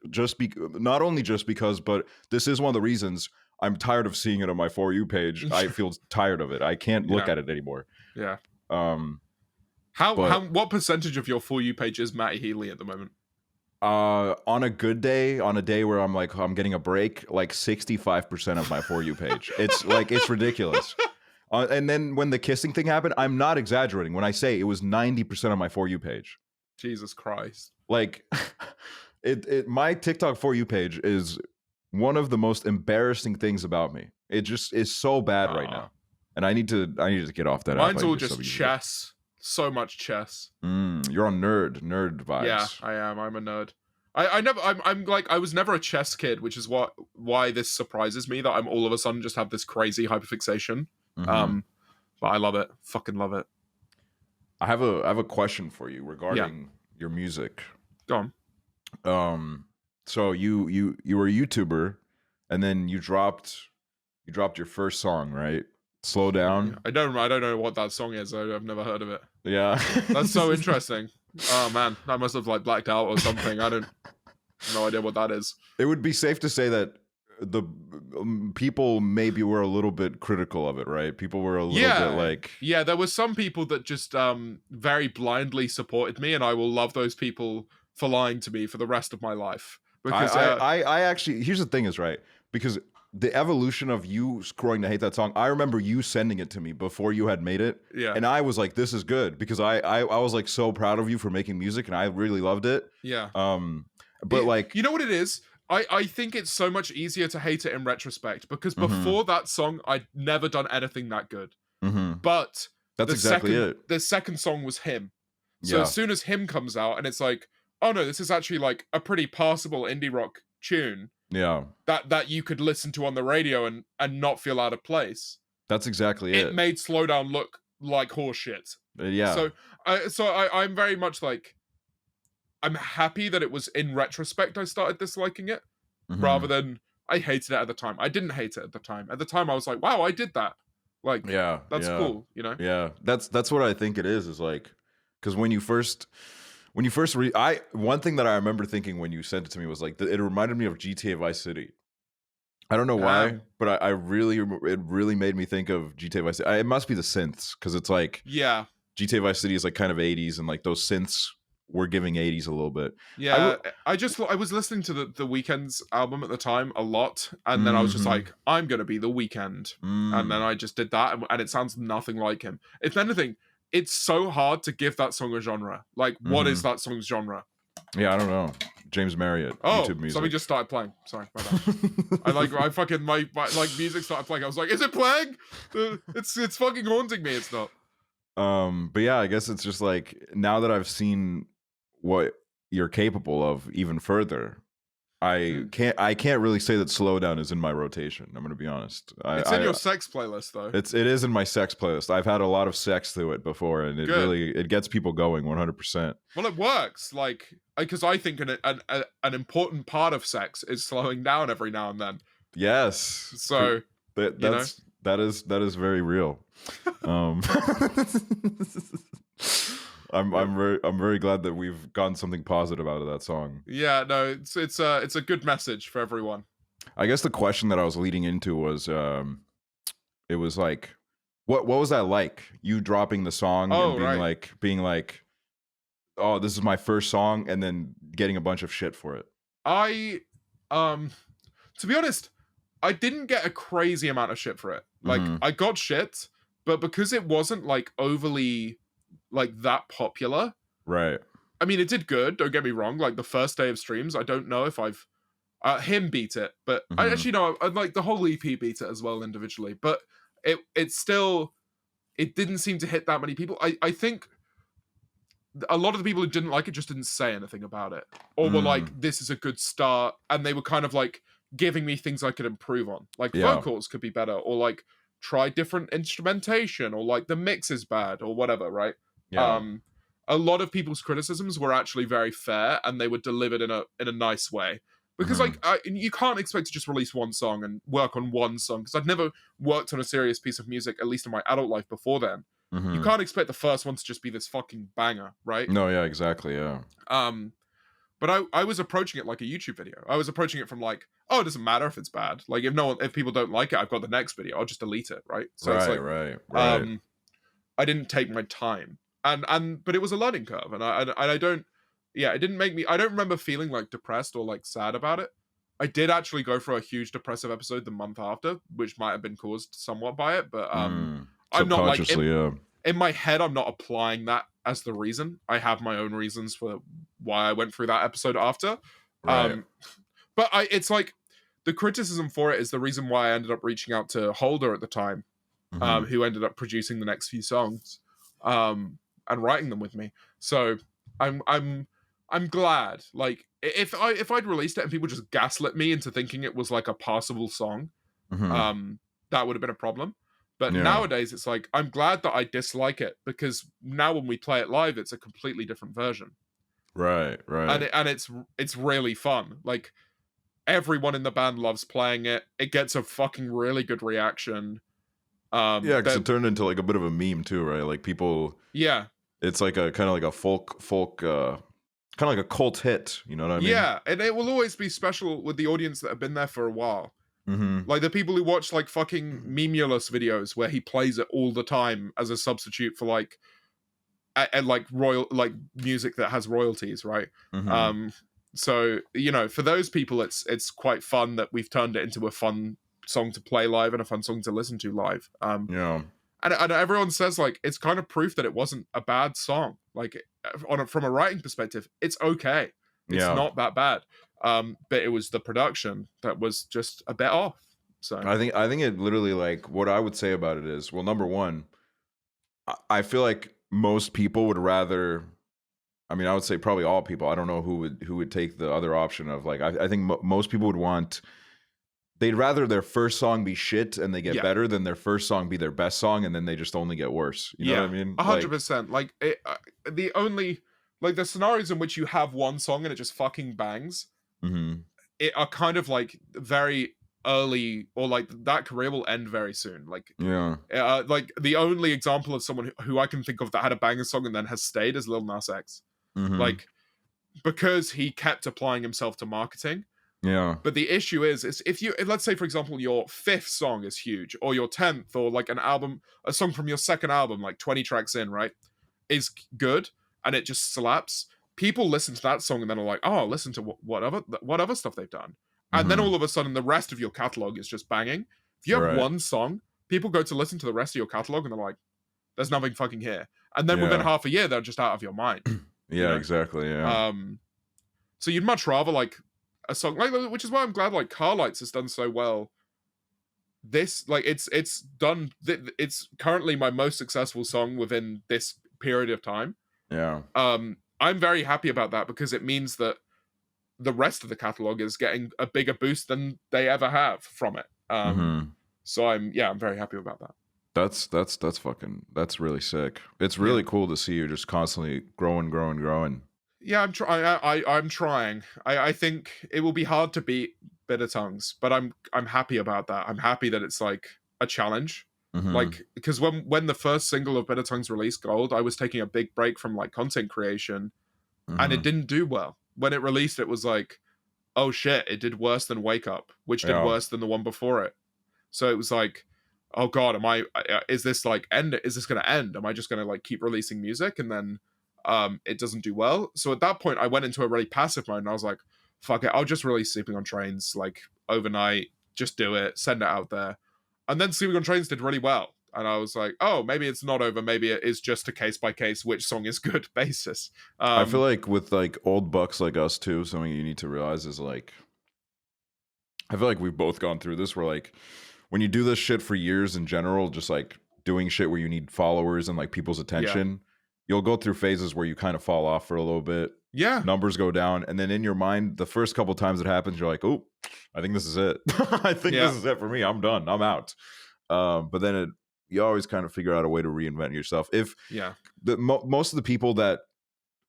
Not only just because, but this is one of the reasons I'm tired of seeing it on my For You page. I feel tired of it. I can't look at it anymore. Yeah. What percentage of your For You page is Matty Healy at the moment? On a good day, on a day where I'm like I'm getting a break, like 65% of my For You page. It's like it's ridiculous. And then when the kissing thing happened, I'm not exaggerating when I say it was 90% of my For You page. Jesus Christ. Like my TikTok For You page is one of the most embarrassing things about me. It just is so bad right now. And I need to get off that. Mine's all just chess. So much chess. You're on nerd vibes. Yeah, I am. I'm a nerd. I was never a chess kid, which is why this surprises me that I'm all of a sudden just have this crazy hyperfixation. But I love it. Fucking love it. I have a question for you regarding your music. Go on. So you were a YouTuber, and then you dropped your first song, right? Slow Down. I don't know what that song is. I've never heard of it. Yeah. That's so interesting. Oh man, I must have like blacked out or something. No idea what that is. It would be safe to say that the people maybe were a little bit critical of it, right? People were a little bit like... Yeah, there were some people that just very blindly supported me, and I will love those people for lying to me for the rest of my life. Because I actually... Here's the thing is, right? Because the evolution of you growing to hate that song, I remember you sending it to me before you had made it. Yeah. And I was like, this is good. Because I was like so proud of you for making music, and I really loved it. Yeah. But like... You know what it is? I think it's so much easier to hate it in retrospect, because before that song, I'd never done anything that good. But that's exactly it. The second song was Him. So as soon as Him comes out, and it's like, oh no, this is actually like a pretty passable indie rock tune. Yeah. That you could listen to on the radio and not feel out of place. That's exactly it. It made Slow Down look like horseshit. Yeah. So I'm very much like, I'm happy that it was in retrospect I started disliking it, rather than I hated it at the time. I didn't hate it at the time. At the time I was like, wow, I did that. Like, that's cool, you know? Yeah, that's what I think it is like, because when you first one thing that I remember thinking when you sent it to me was like, it reminded me of GTA Vice City. I don't know why, but it really made me think of GTA Vice City. It must be the synths, because it's like, GTA Vice City is like kind of 80s, and like those synths were giving 80s a little bit. Yeah, I was listening to the Weeknd's album at the time a lot, and then I was just like, I'm gonna be the Weeknd, and then I just did that, and it sounds nothing like him. If anything, it's so hard to give that song a genre. Like, what is that song's genre? Yeah, I don't know. James Marriott, YouTube music. Something just started playing. Sorry, my bad. my music started playing. I was like, is it playing? It's fucking haunting me. It's not. But yeah, I guess it's just like, now that I've seen what you're capable of even further, I can't really say that Slow Down is in my rotation. I'm gonna be honest. It's in your sex playlist though. It is in my sex playlist. I've had a lot of sex through it before, and it gets people going 100%. Well, it works, like, because I think an important part of sex is slowing down every now and then. Yes. So that is very real. I'm very glad that we've gotten something positive out of that song. Yeah, no, it's a good message for everyone. I guess the question that I was leading into was, it was like, what was that like? You dropping the song and being like, oh, this is my first song, and then getting a bunch of shit for it. To be honest, I didn't get a crazy amount of shit for it. Like, I got shit, but because it wasn't like overly like that popular, right? I mean, it did good, don't get me wrong. Like, the first day of streams, I don't know if I've Him beat it, but I actually know, like, the whole EP beat it as well individually, but it didn't seem to hit that many people. I think a lot of the people who didn't like it just didn't say anything about it, or were like, this is a good start, and they were kind of like giving me things I could improve on. Like Yeah. vocals could be better, or like try different instrumentation, or like the mix is bad, or whatever, right? Yeah. A lot of people's criticisms were actually very fair, and they were delivered in a nice way. Because like you can't expect to just release one song and work on one song. Because I'd never worked on a serious piece of music, at least in my adult life before then. You can't expect the first one to just be this fucking banger, right? No, yeah, exactly, yeah. But I was approaching it like a YouTube video. I was approaching it from like, oh, it doesn't matter if it's bad. Like if people don't like it, I've got the next video. I'll just delete it, right? So it's like, right. I didn't take my time, but it was a learning curve, and I don't. Yeah, it didn't make me. I don't remember feeling like depressed or like sad about it. I did actually go through a huge depressive episode the month after, which might have been caused somewhat by it. But I'm not like in my head. I'm not applying that as the reason. I have my own reasons for why I went through that episode after. Right. But it's like the criticism for it is the reason why I ended up reaching out to Hoover at the time, who ended up producing the next few songs, and writing them with me. So I'm glad. Like if I'd released it and people just gaslit me into thinking it was like a passable song, that would have been a problem. But nowadays it's like I'm glad that I dislike it, because now when we play it live, it's a completely different version. Right. And it's really fun. Like everyone in the band loves playing it. It gets a fucking really good reaction. Yeah, because it turned into like a bit of a meme too, right? Like people. Yeah. It's like a kind of like a folk kind of like a cult hit, you know what I mean? Yeah, and it will always be special with the audience that have been there for a while. Like the people who watch like fucking Memulous videos where he plays it all the time as a substitute for like like music that has royalties, right? So for those people, it's quite fun that we've turned it into a fun song to play live and a fun song to listen to live. And everyone says like it's kind of proof that it wasn't a bad song. Like from a writing perspective, it's okay. It's not that bad. But it was the production that was just a bit off. So I think it literally, like, what I would say about it is, well, number one, I feel like most people would rather. I mean, I would say probably all people. I don't know who would take the other option of like. I think most people would want. They'd rather their first song be shit and they get better than their first song be their best song and then they just only get worse. You know what I mean? 100%. Like the only like the scenarios in which you have one song and it just fucking bangs, it are kind of like very early, or like that career will end very soon. Like like the only example of someone who I can think of that had a banger song and then has stayed is Lil Nas X. Like because he kept applying himself to marketing. Yeah. But the issue is if let's say, for example, your 5th song is huge, or your 10th, or like a song from your 2nd album, like 20 tracks in, right, is good, and it just slaps. People listen to that song and then are like, oh, listen to what other stuff they've done. And then all of a sudden, the rest of your catalog is just banging. If you have one song, people go to listen to the rest of your catalog and they're like, there's nothing fucking here. And then within half a year, they're just out of your mind. Exactly. Yeah. So you'd much rather like a song like, which is why I'm glad like Car Lights has done so well. This like it's currently my most successful song within this period of time. Yeah. I'm very happy about that, because it means that the rest of the catalog is getting a bigger boost than they ever have from it. So I'm very happy about that. That's really sick. It's really cool to see you just constantly growing. Yeah, I'm trying. I think it will be hard to beat Bitter Tongues, but I'm happy about that. I'm happy that it's like a challenge. Like, because when the first single of Bitter Tongues released, Gold, I was taking a big break from like content creation, and it didn't do well. When it released, it was like, oh shit, it did worse than Wake Up, which did worse than the one before it. So it was like, oh god, is this going to end? Am I just going to like keep releasing music and then it doesn't do well? So at that point I went into a really passive mode and I was like, fuck it, I'll just release Sleeping on Trains like overnight, just do it, send it out there. And then Sleeping on Trains did really well, and I was like, oh, maybe it's not over, maybe it is just a case by case which song is good basis. I feel like with like old bucks like us too, something you need to realize is like, I feel like we've both gone through this where like when you do this shit for years in general, just like doing shit where you need followers and like people's attention, you'll go through phases where you kind of fall off for a little bit. Yeah. Numbers go down, and then in your mind, the first couple times it happens, you're like, oh, I think this is it. I think this is it for me. I'm done. I'm out. But then you always kind of figure out a way to reinvent yourself. If most of the people that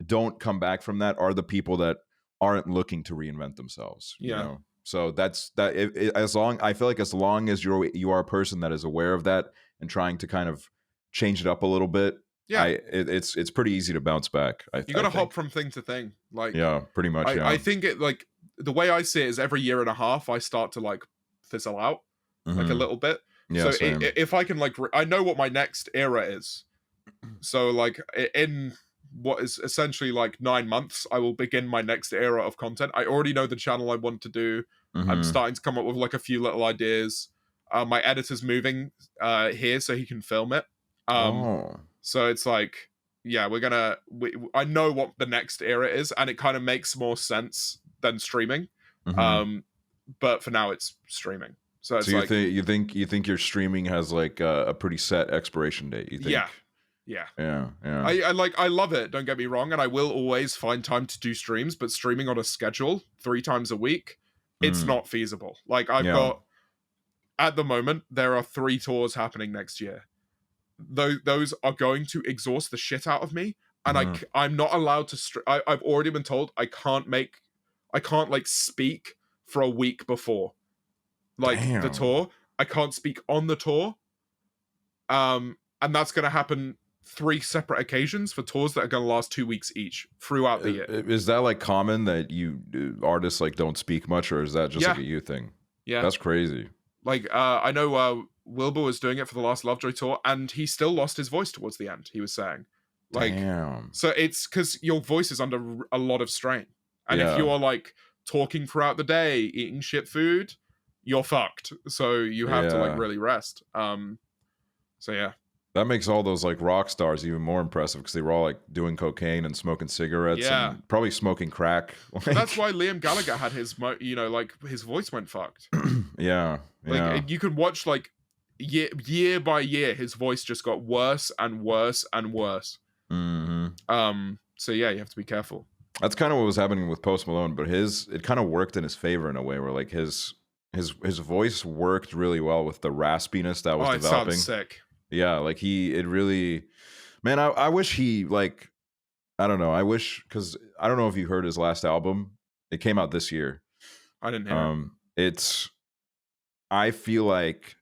don't come back from that are the people that aren't looking to reinvent themselves. You know? So that's that. I feel like as long as you are a person that is aware of that and trying to kind of change it up a little bit, it's pretty easy to bounce back. You got to hop from thing to thing. Like, pretty much. I think it, like, the way I see it is every year and a half I start to like fizzle out like a little bit. So if I can like, I know what my next era is. So like in what is essentially like 9 months, I will begin my next era of content. I already know the channel I want to do. I'm starting to come up with like a few little ideas. My editor's moving here so he can film it. So it's like, I know what the next era is, and it kind of makes more sense than streaming. But for now, it's streaming. So it's you think your streaming has like a pretty set expiration date? You think? Yeah. I love it. Don't get me wrong, and I will always find time to do streams. But streaming on a schedule 3 times a week, it's not feasible. Like I've got, at the moment, there are 3 tours happening next year. Those are going to exhaust the shit out of me, and I'm not allowed to. I've already been told I can't like speak for a week before, like the tour. I can't speak on the tour, and that's going to happen 3 separate occasions for tours that are going to last 2 weeks each throughout the year. Is that like common that artists like don't speak much, or is that just like a you thing? Yeah, that's crazy. Like I know Wilbur was doing it for the last Lovejoy tour, and he still lost his voice towards the end. He was saying, like, so it's because your voice is under a lot of strain, and if you are like talking throughout the day, eating shit food, you're fucked. So you have to like really rest. So yeah. That makes all those like rock stars even more impressive, because they were all like doing cocaine and smoking cigarettes and probably smoking crack. Like, that's why Liam Gallagher had his, like his voice went fucked. Like you could watch like year by year, his voice just got worse and worse and worse. So yeah, you have to be careful. That's kind of what was happening with Post Malone, but it kind of worked in his favor in a way, where like his voice worked really well with the raspiness that was developing. It sounds sick. Yeah, like I wish he, like, I don't know. I wish, because I don't know if you heard his last album. It came out this year. I didn't hear it. I feel like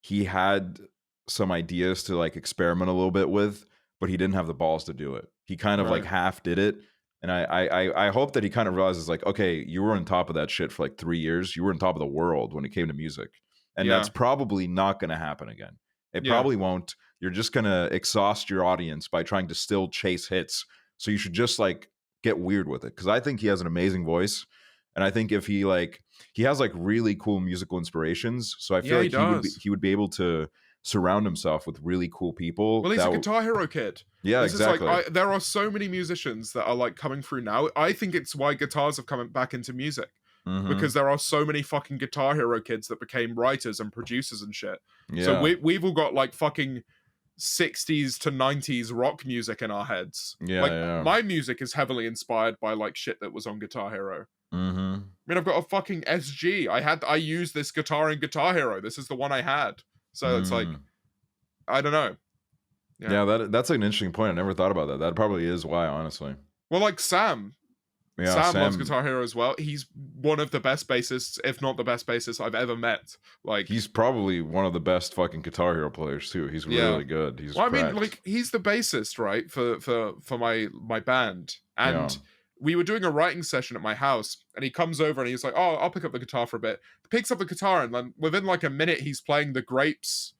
he had some ideas to like experiment a little bit with, but he didn't have the balls to do it. He kind of like half did it. And I hope that he kind of realizes like, okay, you were on top of that shit for like 3 years. You were on top of the world when it came to music. And that's probably not going to happen again. It probably won't. You're just going to exhaust your audience by trying to still chase hits. So you should just like get weird with it. Because I think he has an amazing voice. And I think if he has like really cool musical inspirations. So I feel like he would be able to surround himself with really cool people. Well, he's a Guitar Hero kid. Yeah, exactly. There are so many musicians that are like coming through now. I think it's why guitars have come back into music. Because there are so many fucking Guitar Hero kids that became writers and producers and shit. So we've all got like fucking 60s to 90s rock music in our heads. My music is heavily inspired by like shit that was on Guitar Hero. I mean, I've got a fucking SG. I used this guitar in Guitar Hero. This is the one I had. So it's like, I don't know. That's an interesting point. I never thought about that. That probably is why, honestly. Well, like Sam loves Guitar Hero as well. He's one of the best bassists, if not the best bassist I've ever met. Like, he's probably one of the best fucking Guitar Hero players too. He's really good. I mean, like, he's the bassist, right, for my band, and we were doing a writing session at my house, and he comes over and he's like, "Oh, I'll pick up the guitar for a bit." He picks up the guitar, and then within like a minute, he's playing the Grapes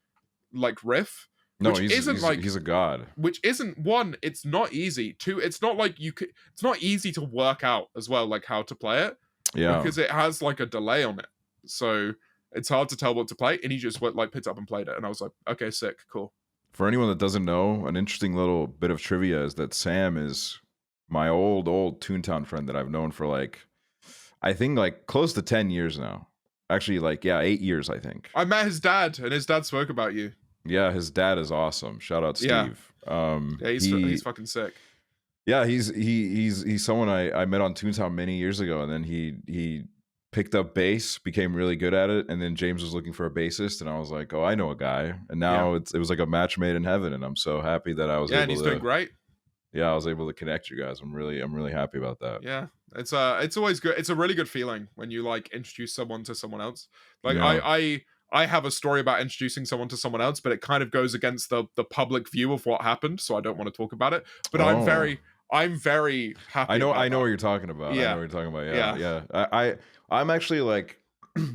like riff. No, he's a god. Which isn't, one, it's not easy. 2, it's not like it's not easy to work out as well, like how to play it. Yeah. Because it has like a delay on it. So it's hard to tell what to play. And he just went like picked up and played it. And I was like, okay, sick, cool. For anyone that doesn't know, an interesting little bit of trivia is that Sam is my old Toontown friend that I've known for like, I think like close to 10 years now. Actually, like, 8 years, I think. I met his dad, and his dad spoke about you. Yeah, his dad is awesome. Shout out Steve. Yeah, he's fucking sick. Yeah, he's someone I met on Toontown many years ago, and then he picked up bass, became really good at it, and then James was looking for a bassist, and I was like, oh, I know a guy, and now it was like a match made in heaven, and I'm so happy that I was able and he's doing great. Yeah, I was able to connect you guys. I'm really happy about that. Yeah, it's always good. It's a really good feeling when you like introduce someone to someone else. Like I have a story about introducing someone to someone else, but it kind of goes against the public view of what happened, so I don't want to talk about it. But I'm very happy. I know what you're talking about. Yeah. I know what you're talking about. Yeah. I'm actually like,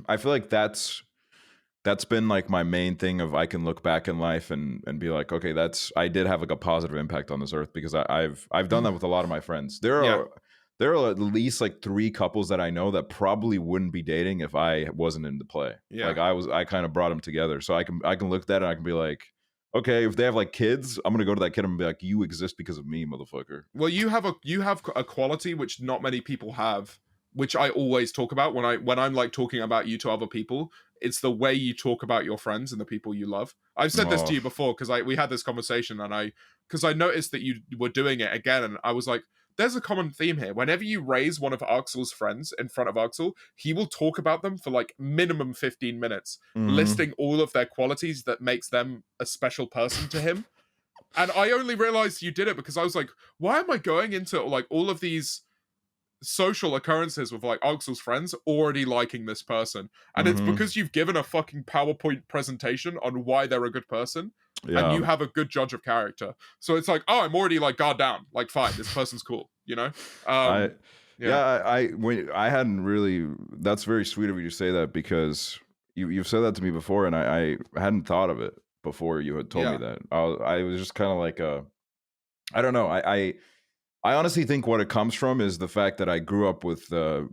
I feel like that's been like my main thing of I can look back in life and be like, okay, I did have like a positive impact on this earth, because I've done that with a lot of my friends. There are at least like 3 couples that I know that probably wouldn't be dating if I wasn't in the play. Yeah. Like I kind of brought them together, so I can look at that and I can be like, okay, if they have like kids, I'm gonna go to that kid and be like, you exist because of me, motherfucker. Well, you have a quality which not many people have, which I always talk about when I'm like talking about you to other people. It's the way you talk about your friends and the people you love. I've said this to you before, because we had this conversation, and because I noticed that you were doing it again, and I was like, there's a common theme here. Whenever you raise one of Aksel's friends in front of Aksel, he will talk about them for like minimum 15 minutes, listing all of their qualities that makes them a special person to him. And I only realized you did it because I was like, why am I going into like all of these social occurrences with like Aksel's friends already liking this person? And it's because you've given a fucking PowerPoint presentation on why they're a good person. And you have a good judge of character. So it's like, oh, I'm already like, guard down. Like, fine, this person's cool, you know? I hadn't really, that's very sweet of you to say that, because you've said that to me before, and I hadn't thought of it before you had told me that. I was just kind of like, I don't know. I honestly think what it comes from is the fact that I grew up with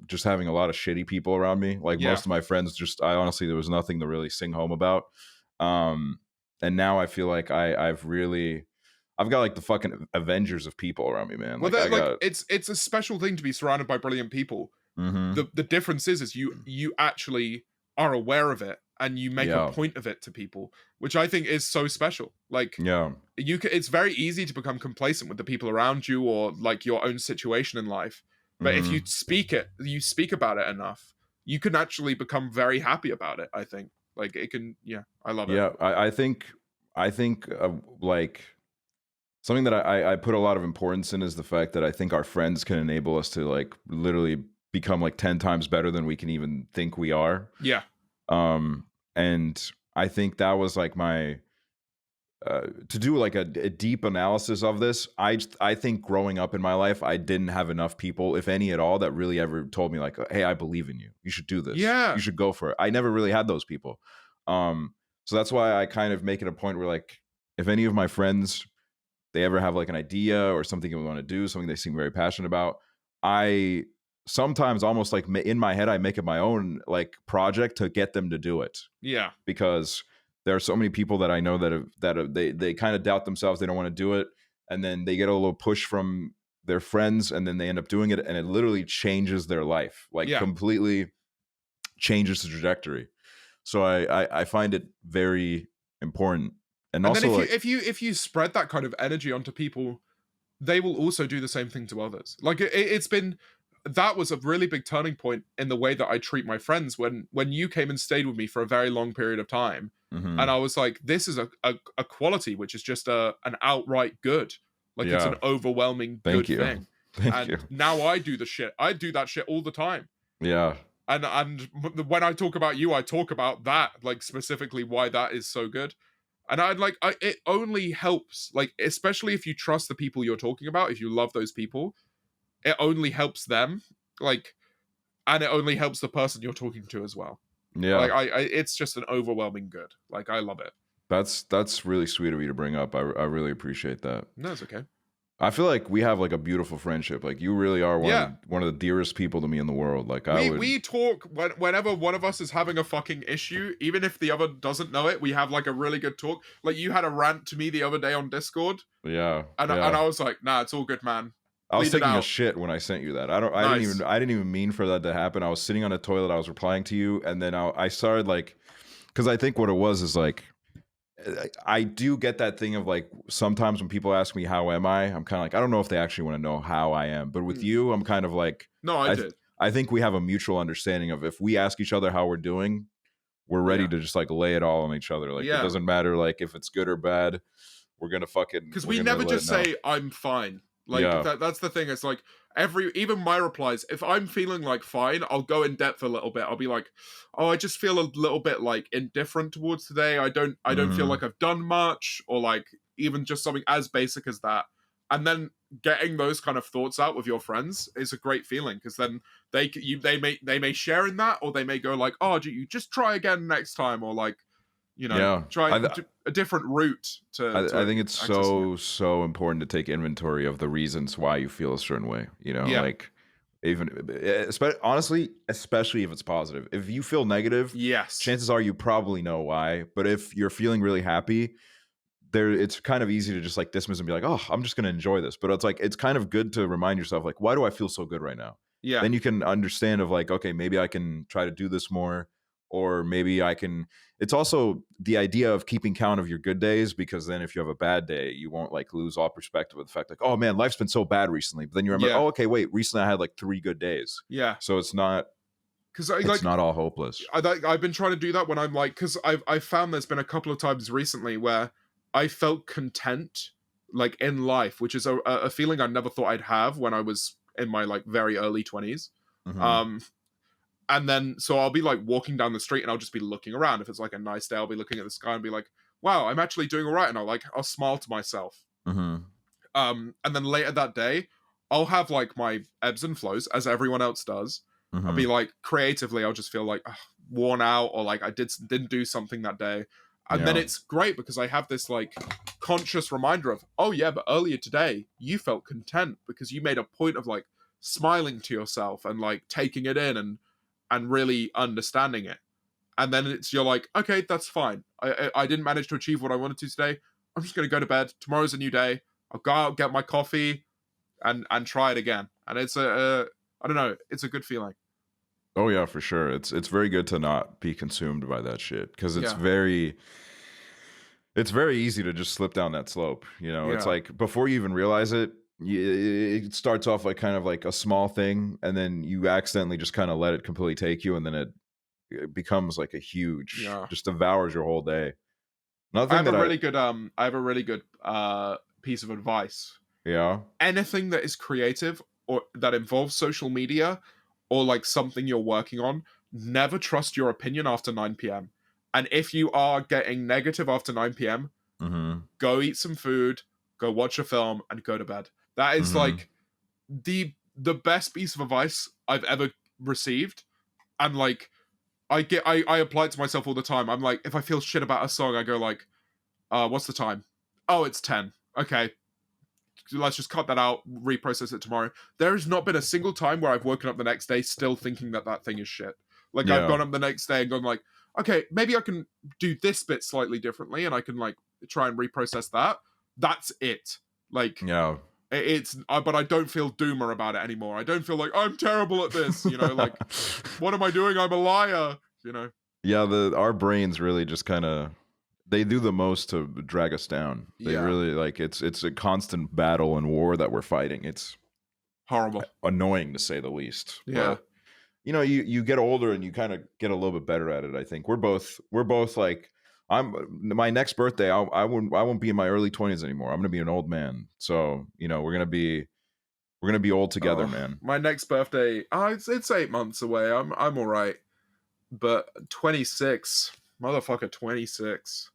just having a lot of shitty people around me. Like most of my friends, there was nothing to really sing home about. And now I feel like I've got like the fucking Avengers of people around me, man. Well, it's a special thing to be surrounded by brilliant people. The difference is you actually are aware of it, and you make a point of it to people, which I think is so special. Like, it's very easy to become complacent with the people around you or like your own situation in life. But if you speak about it enough, you can actually become very happy about it. I think. Like it can, I love it. Yeah, I think like something that I put a lot of importance in is the fact that I think our friends can enable us to like literally become like 10 times better than we can even think we are. Yeah. And I think that was like my to do like a deep analysis of this. I think growing up in my life, I didn't have enough people, if any at all, that really ever told me like, hey, I believe in you. You should do this. Yeah. You should go for it. I never really had those people. So that's why I kind of make it a point where like, if any of my friends, they ever have like an idea or something they want to do, something they seem very passionate about, I sometimes almost like in my head, I make it my own like project to get them to do it. Yeah. Because there are so many people that I know that they kind of doubt themselves. They don't want to do it. And then they get a little push from their friends, and then they end up doing it. And it literally changes their life, like completely changes the trajectory. So I find it very important. And also, then if you spread that kind of energy onto people, they will also do the same thing to others. Like that was a really big turning point in the way that I treat my friends when you came and stayed with me for a very long period of time. And I was like, this is a quality which is just an outright good. Like it's an overwhelming good thing. Thank you. Now I do that shit all the time. Yeah. And when I talk about you, I talk about that, like specifically why that is so good. And it only helps, like, especially if you trust the people you're talking about, if you love those people, it only helps them, like, and it only helps the person you're talking to as well. Yeah. Like, it's just an overwhelming good. Like, I love it. That's really sweet of you to bring up. I really appreciate that. No, it's okay. I feel like we have like a beautiful friendship. Like you really are one of the dearest people to me in the world. Like we talk whenever one of us is having a fucking issue, even if the other doesn't know it, we have like a really good talk. Like you had a rant to me the other day on Discord. Yeah. And I was like, nah, it's all good, man. I was taking a shit when I sent you that. I didn't even mean for that to happen. I was sitting on a toilet, I was replying to you, and then I started like, because I think what it was is like, I do get that thing of like, sometimes when people ask me how am I'm kind of like, I don't know if they actually want to know how I am. But with you, I'm kind of like, no, I did. I think we have a mutual understanding of if we ask each other how we're doing, we're ready to just like lay it all on each other. Like it doesn't matter like if it's good or bad. We're gonna fucking, because we never just say I'm fine. Like that's the thing. It's like even my replies, if I'm feeling like fine, I'll go in depth a little bit. I'll be like, oh, I just feel a little bit like indifferent towards today. I don't feel like I've done much, or like even just something as basic as that. And then getting those kind of thoughts out with your friends is a great feeling, because then they may share in that, or they may go like, oh, you just try again next time, or like, you know, try a different route to I think it's so important to take inventory of the reasons why you feel a certain way, you know, like even honestly, especially if it's positive. If you feel negative, chances are you probably know why. But if you're feeling really happy, it's kind of easy to just like dismiss and be like, oh, I'm just going to enjoy this. But it's like, it's kind of good to remind yourself, like, why do I feel so good right now? Then you can understand of like, okay, maybe I can try to do this more, or maybe I can. It's also the idea of keeping count of your good days, because then if you have a bad day, you won't like lose all perspective of the fact like, oh man, life's been so bad recently. But then you remember, oh, okay, wait, recently I had like 3 good days. So it's not, because it's not all hopeless. I've been trying to do that when I'm like, because I've found there's been a couple of times recently where I felt content like in life, which is a feeling I never thought I'd have when I was in my like very early 20s. And then so I'll be like walking down the street and I'll just be looking around. If it's like a nice day, I'll be looking at the sky and be like, wow, I'm actually doing all right. And I'll smile to myself. And then later that day, I'll have like my ebbs and flows, as everyone else does. I'll be like, creatively, I'll just feel like worn out, or like I didn't do something that day. And then it's great because I have this like conscious reminder of, oh yeah, but earlier today you felt content because you made a point of like smiling to yourself and like taking it in and really understanding it. And then you're like, okay, that's fine. I didn't manage to achieve what I wanted to today. I'm just going to go to bed. Tomorrow's a new day. I'll go out, get my coffee and try it again. And it's I don't know, it's a good feeling. Oh yeah, for sure. It's very good to not be consumed by that shit, because it's very easy to just slip down that slope. You know, it's like before you even realize it, it starts off like kind of like a small thing, and then you accidentally just kind of let it completely take you, and then it becomes like a huge, just devours your whole day. I have a really good piece of advice. Anything that is creative or that involves social media, or like something you're working on, never trust your opinion after 9 p.m. And if you are getting negative after 9 p.m., go eat some food, go watch a film, and go to bed. That is like the best piece of advice I've ever received. And like, I apply it to myself all the time. I'm like, if I feel shit about a song, I go like, what's the time? Oh, it's 10. Okay. Let's just cut that out, reprocess it tomorrow. There has not been a single time where I've woken up the next day still thinking that thing is shit. Like I've gone up the next day and gone like, okay, maybe I can do this bit slightly differently, and I can like try and reprocess that. That's it. Like, it's but I don't feel doomer about it anymore. I don't feel like I'm terrible at this, you know, like what am I doing? I'm a liar, you know. Our brains really just kind of, they do the most to drag us down. They really like, it's a constant battle and war that we're fighting. It's horrible, annoying to say the least. But, you know, you get older and you kind of get a little bit better at it. I think we're both like, my next birthday, I won't be in my early 20s anymore. I'm gonna be an old man. So, you know, we're gonna be old together, man. My next birthday, it's 8 months away. I'm all right. But 26, motherfucker, 26.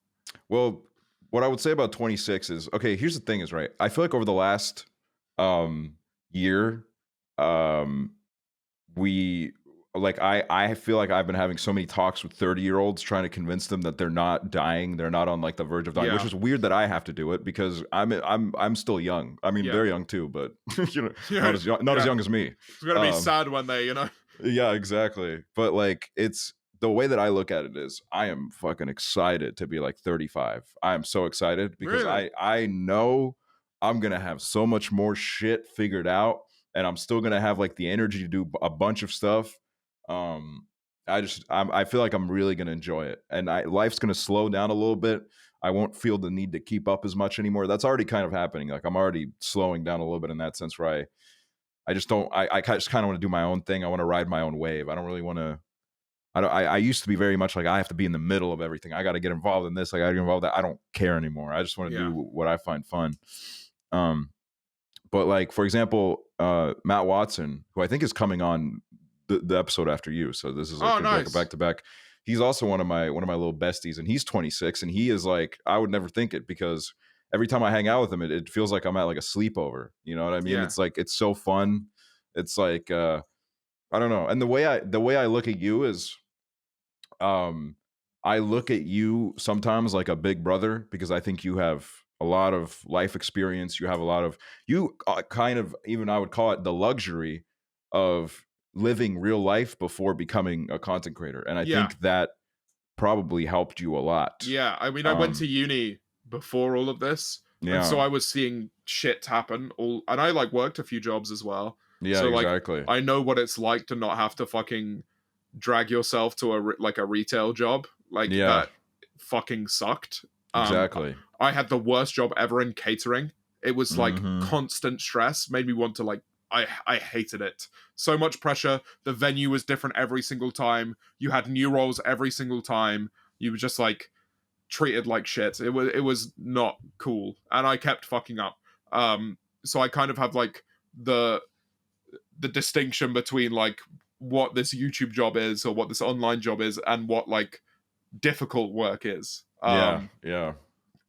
Well, what I would say about 26 is, okay, here's the thing is, right, I feel like over the last year, we like I feel like I've been having so many talks with 30-year-olds trying to convince them that they're not dying, they're not on like the verge of dying, which is weird that I have to do it because I'm still young. I mean, they're young too, but you know, not as young as me. It's gonna be sad one day, you know. Yeah, exactly. But like, it's the way that I look at it is, I am fucking excited to be like 35. I am so excited because I know I'm gonna have so much more shit figured out, and I'm still gonna have like the energy to do a bunch of stuff. I feel like I'm really going to enjoy it, and life's going to slow down a little bit. I won't feel the need to keep up as much anymore. That's already kind of happening. Like I'm already slowing down a little bit in that sense where I just don't, I just kind of want to do my own thing. I want to ride my own wave. I don't really want to, I used to be very much like, I have to be in the middle of everything. I got to get involved in this. I got to get involved in that. I don't care anymore. I just want to do what I find fun. But like, for example, Matt Watson, who I think is coming on the episode after you. So this is like, like a back to back. He's also one of my little besties, and he's 26, and he is like, I would never think it, because every time I hang out with him, it feels like I'm at like a sleepover. You know what I mean? Yeah. It's like, it's so fun. It's like, I don't know. And the way I look at you is, I look at you sometimes like a big brother, because I think you have a lot of life experience. You have a lot of, kind of, even I would call it the luxury of living real life before becoming a content creator. And I think that probably helped you a lot. Yeah. I mean, I went to uni before all of this. Yeah. And so I was seeing shit happen and I like worked a few jobs as well. Yeah, so, exactly. I know what it's like to not have to fucking drag yourself to a retail job. Like that fucking sucked. Exactly. I had the worst job ever in catering. It was like constant stress, made me want to like, I hated it. So much pressure. The venue was different every single time. You had new roles every single time. You were just like treated like shit. It was not cool. And I kept fucking up. So I kind of have like the distinction between like what this YouTube job is or what this online job is and what like difficult work is. Yeah.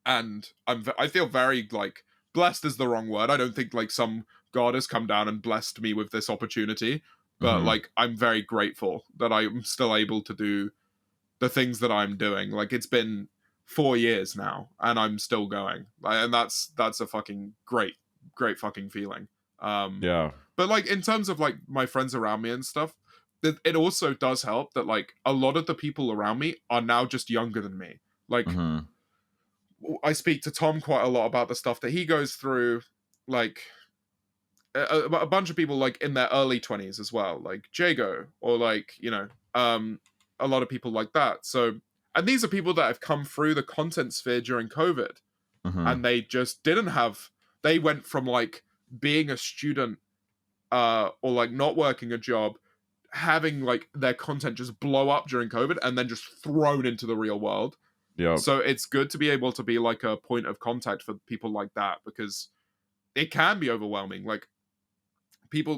And I feel very like blessed is the wrong word. I don't think like some God has come down and blessed me with this opportunity, but like I'm very grateful that I'm still able to do the things that I'm doing. Like it's been 4 years now and I'm still going, and that's a fucking great fucking feeling. But like in terms of like my friends around me and stuff, it also does help that like a lot of the people around me are now just younger than me. Like I speak to Tom quite a lot about the stuff that he goes through, like a bunch of people like in their early 20s as well, like Jago, or like, you know, a lot of people like that. So, and these are people that have come through the content sphere during COVID, and they just didn't have, they went from like being a student or like not working a job, having like their content just blow up during COVID and then just thrown into the real world. Yeah. So it's good to be able to be like a point of contact for people like that, because it can be overwhelming. Like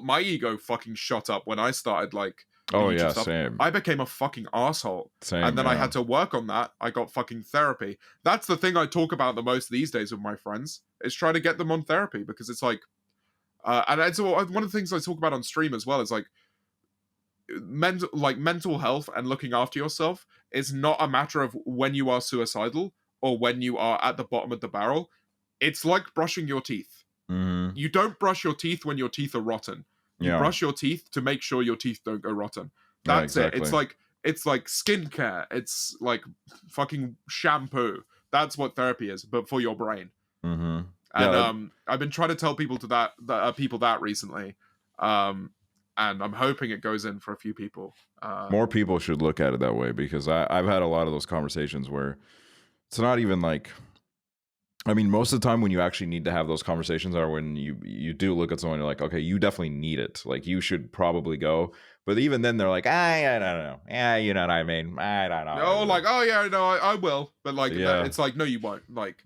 my ego fucking shot up when I started like stuff. Same. I became a fucking asshole. And then I had to work on that. I got fucking therapy. That's the thing I talk about the most these days with my friends, is trying to get them on therapy, because it's like and it's one of the things I talk about on stream as well is like mental health and looking after yourself is not a matter of when you are suicidal or when you are at the bottom of the barrel. It's like brushing your teeth. You don't brush your teeth when your teeth are rotten. You brush your teeth to make sure your teeth don't go rotten. That's it. It's like skincare. It's like fucking shampoo. That's what therapy is, but for your brain. And I've been trying to tell people that recently. And I'm hoping it goes in for a few people. More people should look at it that way, because I've had a lot of those conversations where it's not even like, I mean, most of the time when you actually need to have those conversations are when you do look at someone and you're like, okay, you definitely need it. Like you should probably go. But even then they're like, I don't know. Yeah, you know what I mean? I don't know. Oh, like, oh yeah, no, I will. But like, it's like, no, you won't. Like,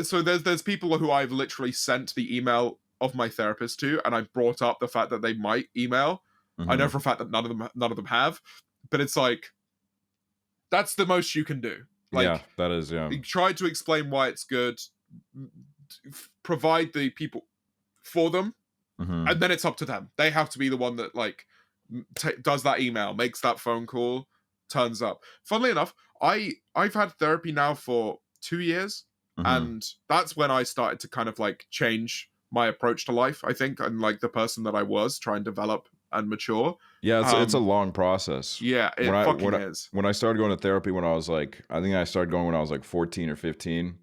so there's people who I've literally sent the email of my therapist to, and I brought up the fact that they might email. I know for a fact that none of them have, but it's like, that's the most you can do. Like, that is, try to explain why it's good, provide the people for them, and then it's up to them. They have to be the one that like does that email, makes that phone call, turns up. Funnily enough, I've had therapy now for 2 years, and that's when I started to kind of like change my approach to life, I think, and like the person that I was, try and develop and mature. It's a long process. Yeah, it fucking is. When I started going to therapy when I was like, I think I started going when I was like 14 or 15.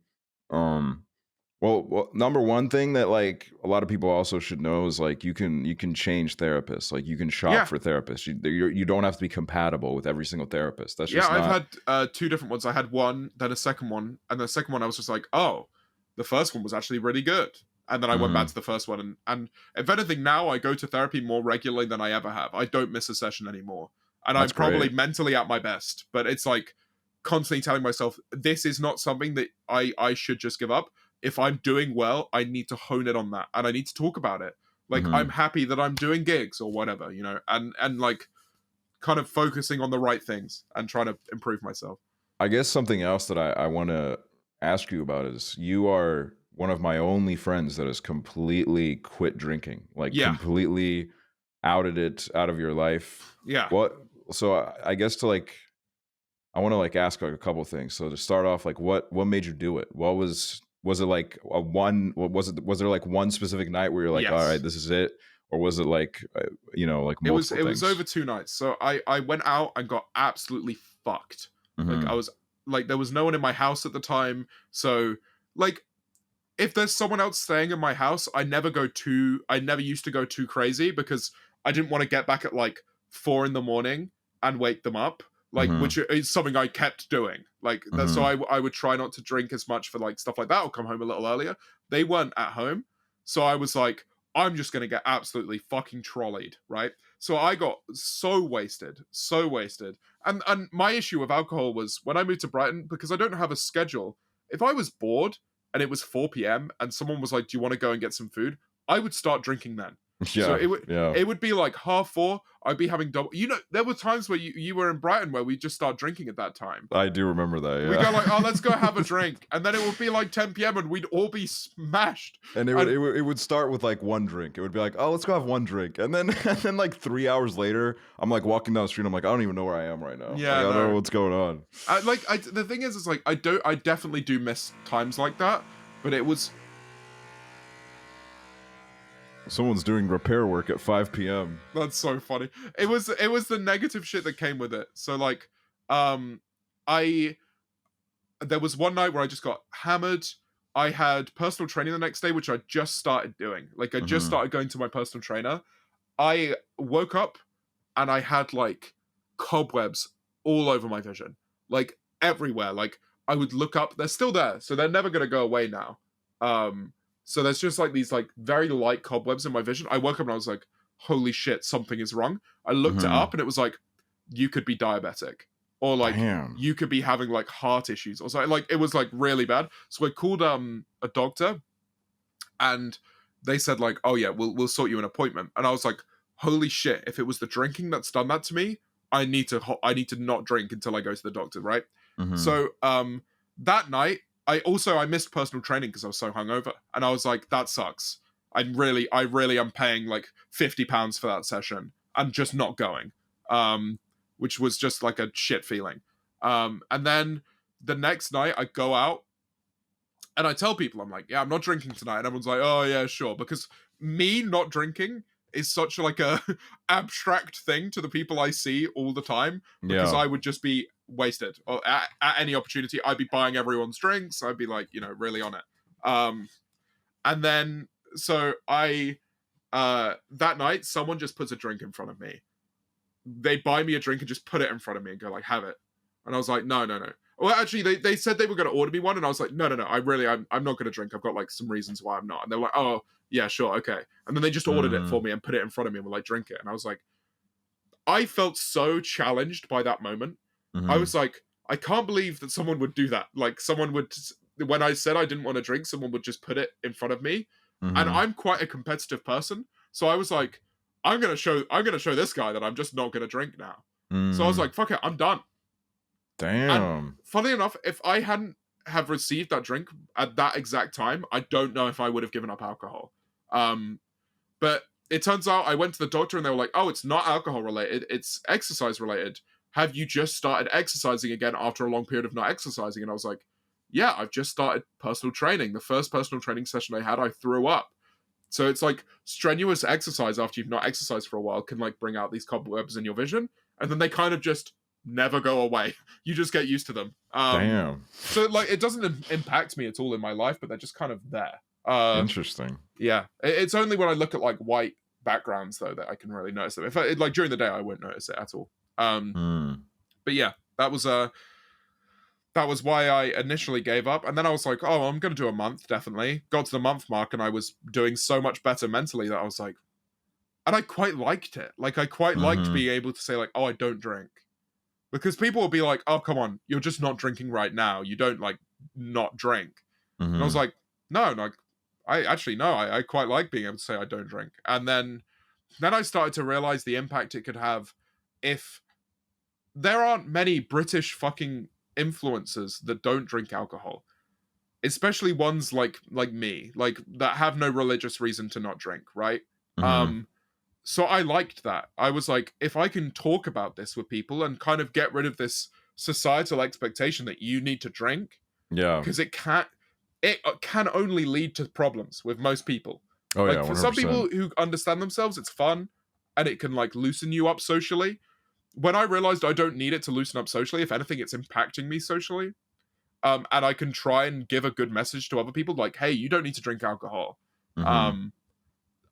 Well, number one thing that like a lot of people also should know is like you can change therapists. Like you can shop for therapists. You don't have to be compatible with every single therapist. That's just I've had 2 different ones. I had one, then a second one, and the second one I was just like, oh, the first one was actually really good. And then I went back to the first one, and if anything, now I go to therapy more regularly than I ever have. I don't miss a session anymore, and I'm probably mentally at my best. But it's like constantly telling myself, this is not something that I should just give up. If I'm doing well, I need to hone it on that, and I need to talk about it. Like I'm happy that I'm doing gigs or whatever, you know, and like kind of focusing on the right things and trying to improve myself. I guess something else that I want to ask you about is you are one of my only friends that has completely quit drinking, like completely outed it out of your life. Yeah. So I guess to like, I want to like ask like a couple things. So to start off, like what made you do it? Was it like was there like one specific night where you're like, all right, this is it? Or was it like, you know, like multiple things? It was over 2 nights. So I went out and got absolutely fucked. Like I was like, there was no one in my house at the time. So like, if there's someone else staying in my house, I never used to go too crazy because I didn't want to get back at like 4 a.m. and wake them up. Like, which is something I kept doing. Like, so I would try not to drink as much for like stuff like that, or come home a little earlier. They weren't at home. So I was like, I'm just going to get absolutely fucking trolleyed, right? So I got so wasted. And my issue with alcohol was when I moved to Brighton, because I don't have a schedule, if I was bored and it was 4 p.m. and someone was like, do you want to go and get some food? I would start drinking then. So it would be like 4:30. I'd be having double. You know, there were times where you were in Brighton where we just start drinking at that time. I do remember that. Yeah. We go like, oh, let's go have a drink, and then it would be like 10 p.m. and we'd all be smashed. And it would start with like one drink. It would be like, oh, let's go have one drink, and then like 3 hours later, I'm like walking down the street. I'm like, I don't even know where I am right now. Yeah, like, I don't know what's going on. The thing is like I definitely do miss times like that, but it was. Someone's doing repair work at 5 p.m. That's so funny. It was the negative shit that came with it. So like, there was one night where I just got hammered. I had personal training the next day, which I just started doing. Like I just started going to my personal trainer. I woke up and I had like cobwebs all over my vision, like everywhere. Like I would look up, they're still there, so they're never gonna go away now. So there's just like these like very light cobwebs in my vision. I woke up and I was like, holy shit, something is wrong. I looked it up and it was like, you could be diabetic, or like you could be having like heart issues or something. Like it was like really bad. So I called a doctor and they said like, oh yeah, we'll sort you an appointment. And I was like, holy shit, if it was the drinking that's done that to me, I need to not drink until I go to the doctor, right? So that night, I missed personal training because I was so hungover, and I was like, that sucks. I really am paying like £50 for that session and just not going, which was just like a shit feeling. And then the next night I go out and I tell people, I'm like, yeah, I'm not drinking tonight, and everyone's like, oh yeah, sure, because me not drinking is such like a abstract thing to the people I see all the time, because I would just be wasted, or at any opportunity I'd be buying everyone's drinks. I'd be like, you know, really on it. And then so I that night someone just puts a drink in front of me. They buy me a drink and just put it in front of me and go like, have it. And I was like, no. Well, actually, they said they were going to order me one, and I was like, no. I'm not going to drink. I've got like some reasons why I'm not. And they were like, oh yeah, sure, okay. And then they just ordered it for me and put it in front of me and were like, drink it. And I was like, I felt so challenged by that moment. I was like, I can't believe that someone would do that. Like someone would, when I said I didn't want to drink, someone would just put it in front of me. And I'm quite a competitive person. So I was like, I'm going to show this guy that I'm just not going to drink now. So I was like, fuck it, I'm done. Damn. And funnily enough, if I hadn't have received that drink at that exact time, I don't know if I would have given up alcohol. But it turns out I went to the doctor and they were like, oh, it's not alcohol related, it's exercise related. Have you just started exercising again after a long period of not exercising? And I was like, yeah, I've just started personal training. The first personal training session I had, I threw up. So it's like strenuous exercise after you've not exercised for a while can like bring out these cobwebs in your vision. And then they kind of just never go away. You just get used to them. Damn. So like, it doesn't impact me at all in my life, but they're just kind of there. Interesting. Yeah, it's only when I look at like white backgrounds though that I can really notice them. If I, like during the day, I won't notice it at all. But yeah, that was why I initially gave up. And then I was like, oh, I'm going to do a month, definitely. Got to the month mark and I was doing so much better mentally that I was like, and I quite liked it. Like, I quite liked being able to say like, oh, I don't drink. Because people will be like, oh, come on, you're just not drinking right now. You don't like not drink. And I was like, no, like, I quite like being able to say I don't drink. And then I started to realize the impact it could have if there aren't many British fucking influencers that don't drink alcohol, especially ones like me, like that have no religious reason to not drink, right? So I liked that. I was like, if I can talk about this with people and kind of get rid of this societal expectation that you need to drink, because it can only lead to problems with most people. Oh, like, yeah, 100%. For some people who understand themselves, it's fun and it can like loosen you up socially. When I realized I don't need it to loosen up socially, if anything, it's impacting me socially. And I can try and give a good message to other people, like, hey, you don't need to drink alcohol.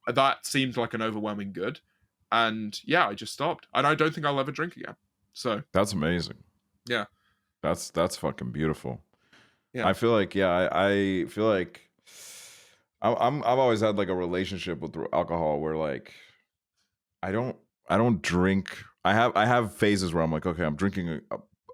That seemed like an overwhelming good. And yeah, I just stopped. And I don't think I'll ever drink again. So that's amazing. Yeah. That's fucking beautiful. Yeah. I feel like, I feel like I've always had like a relationship with alcohol where like I don't drink. I have phases where I'm like, okay, I'm drinking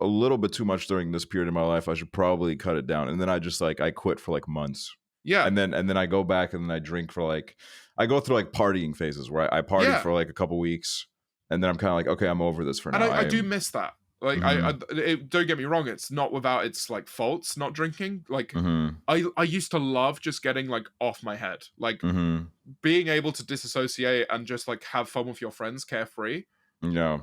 a little bit too much during this period of my life. I should probably cut it down. And then I just like, I quit for like months. Yeah. And then I go back and then I drink for like, I go through like partying phases where I party for like a couple weeks and then I'm kind of like, okay, I'm over this for now. And I do miss that. Like, don't get me wrong, it's not without its like faults not drinking. Like, I used to love just getting like off my head, like being able to disassociate and just like have fun with your friends, carefree. Yeah.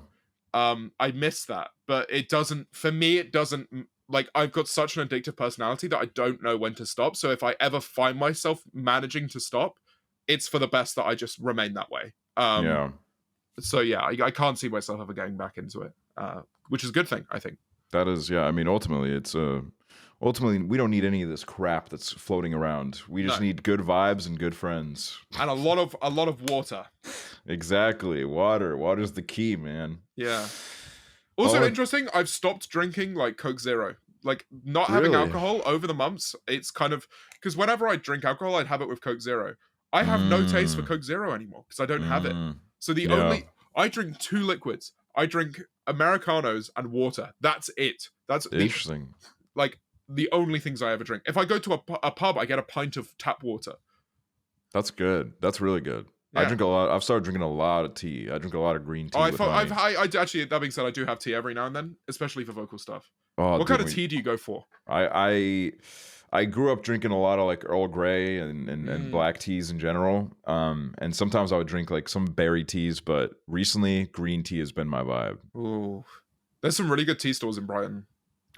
I miss that, but it doesn't. For me, it doesn't. Like, I've got such an addictive personality that I don't know when to stop. So if I ever find myself managing to stop, it's for the best that I just remain that way. So yeah, I can't see myself ever getting back into it, which is a good thing, I think. That is, yeah. I mean, ultimately, we don't need any of this crap that's floating around. We just need good vibes and good friends, and a lot of water. Exactly, water. Water's the key, man. Yeah. Also interesting, I've stopped drinking like Coke Zero. Like, not having alcohol over the months, it's kind of, because whenever I drink alcohol, I'd have it with Coke Zero. I have no taste for Coke Zero anymore because I don't have it. So I drink 2 liquids. I drink Americanos and water. That's it. That's interesting. Like, the only things I ever drink. If I go to a pub, I get a pint of tap water. That's good. That's really good. Yeah. I drink a lot. I've started drinking a lot of tea. I drink a lot of green tea. I actually, that being said, I do have tea every now and then, especially for vocal stuff. What kind of tea do you go for? I grew up drinking a lot of like Earl Grey and black teas in general. And sometimes I would drink like some berry teas, but recently green tea has been my vibe. Ooh, there's some really good tea stores in Brighton.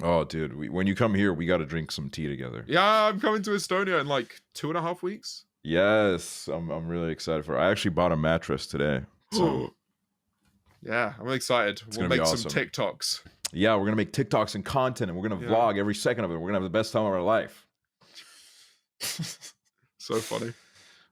Oh, dude, when you come here, we got to drink some tea together. Yeah, I'm coming to Estonia in like 2.5 weeks. Yes, I'm really excited for it. I actually bought a mattress today. So. Yeah, I'm excited. We'll make some TikToks. Yeah, we're going to make TikToks and content, and we're going to vlog every second of it. We're going to have the best time of our life. So funny.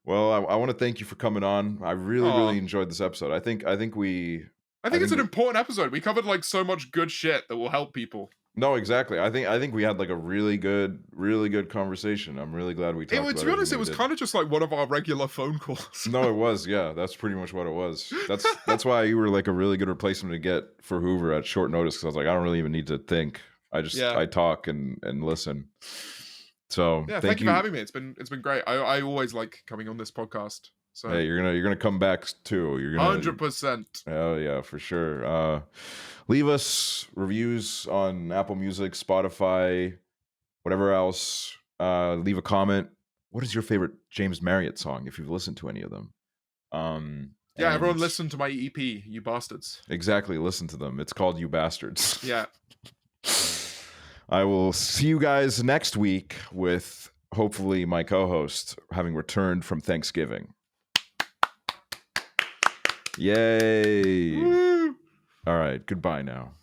Well, I want to thank you for coming on. I really enjoyed this episode. I think it's an important episode. We covered like so much good shit that will help people. No, exactly. I think we had like a really good conversation. I'm really glad we talked about it. To be honest, it was kind of just like one of our regular phone calls. No, it was. Yeah, that's pretty much what it was. That's why you were like a really good replacement to get for Hoover at short notice, because I was like, I don't really even need to think. I talk and listen. So yeah, thank you for having me. It's been great. I always like coming on this podcast. So hey, you're gonna come back too. You're gonna 100%. Oh yeah, for sure. Leave us reviews on Apple Music, Spotify, whatever else. Leave a comment. What is your favorite James Marriott song, if you've listened to any of them? Everyone listen to my EP, you bastards. Exactly, listen to them. It's called You Bastards. Yeah. I will see you guys next week with hopefully my co-host having returned from Thanksgiving. Yay. Woo. All right, goodbye now.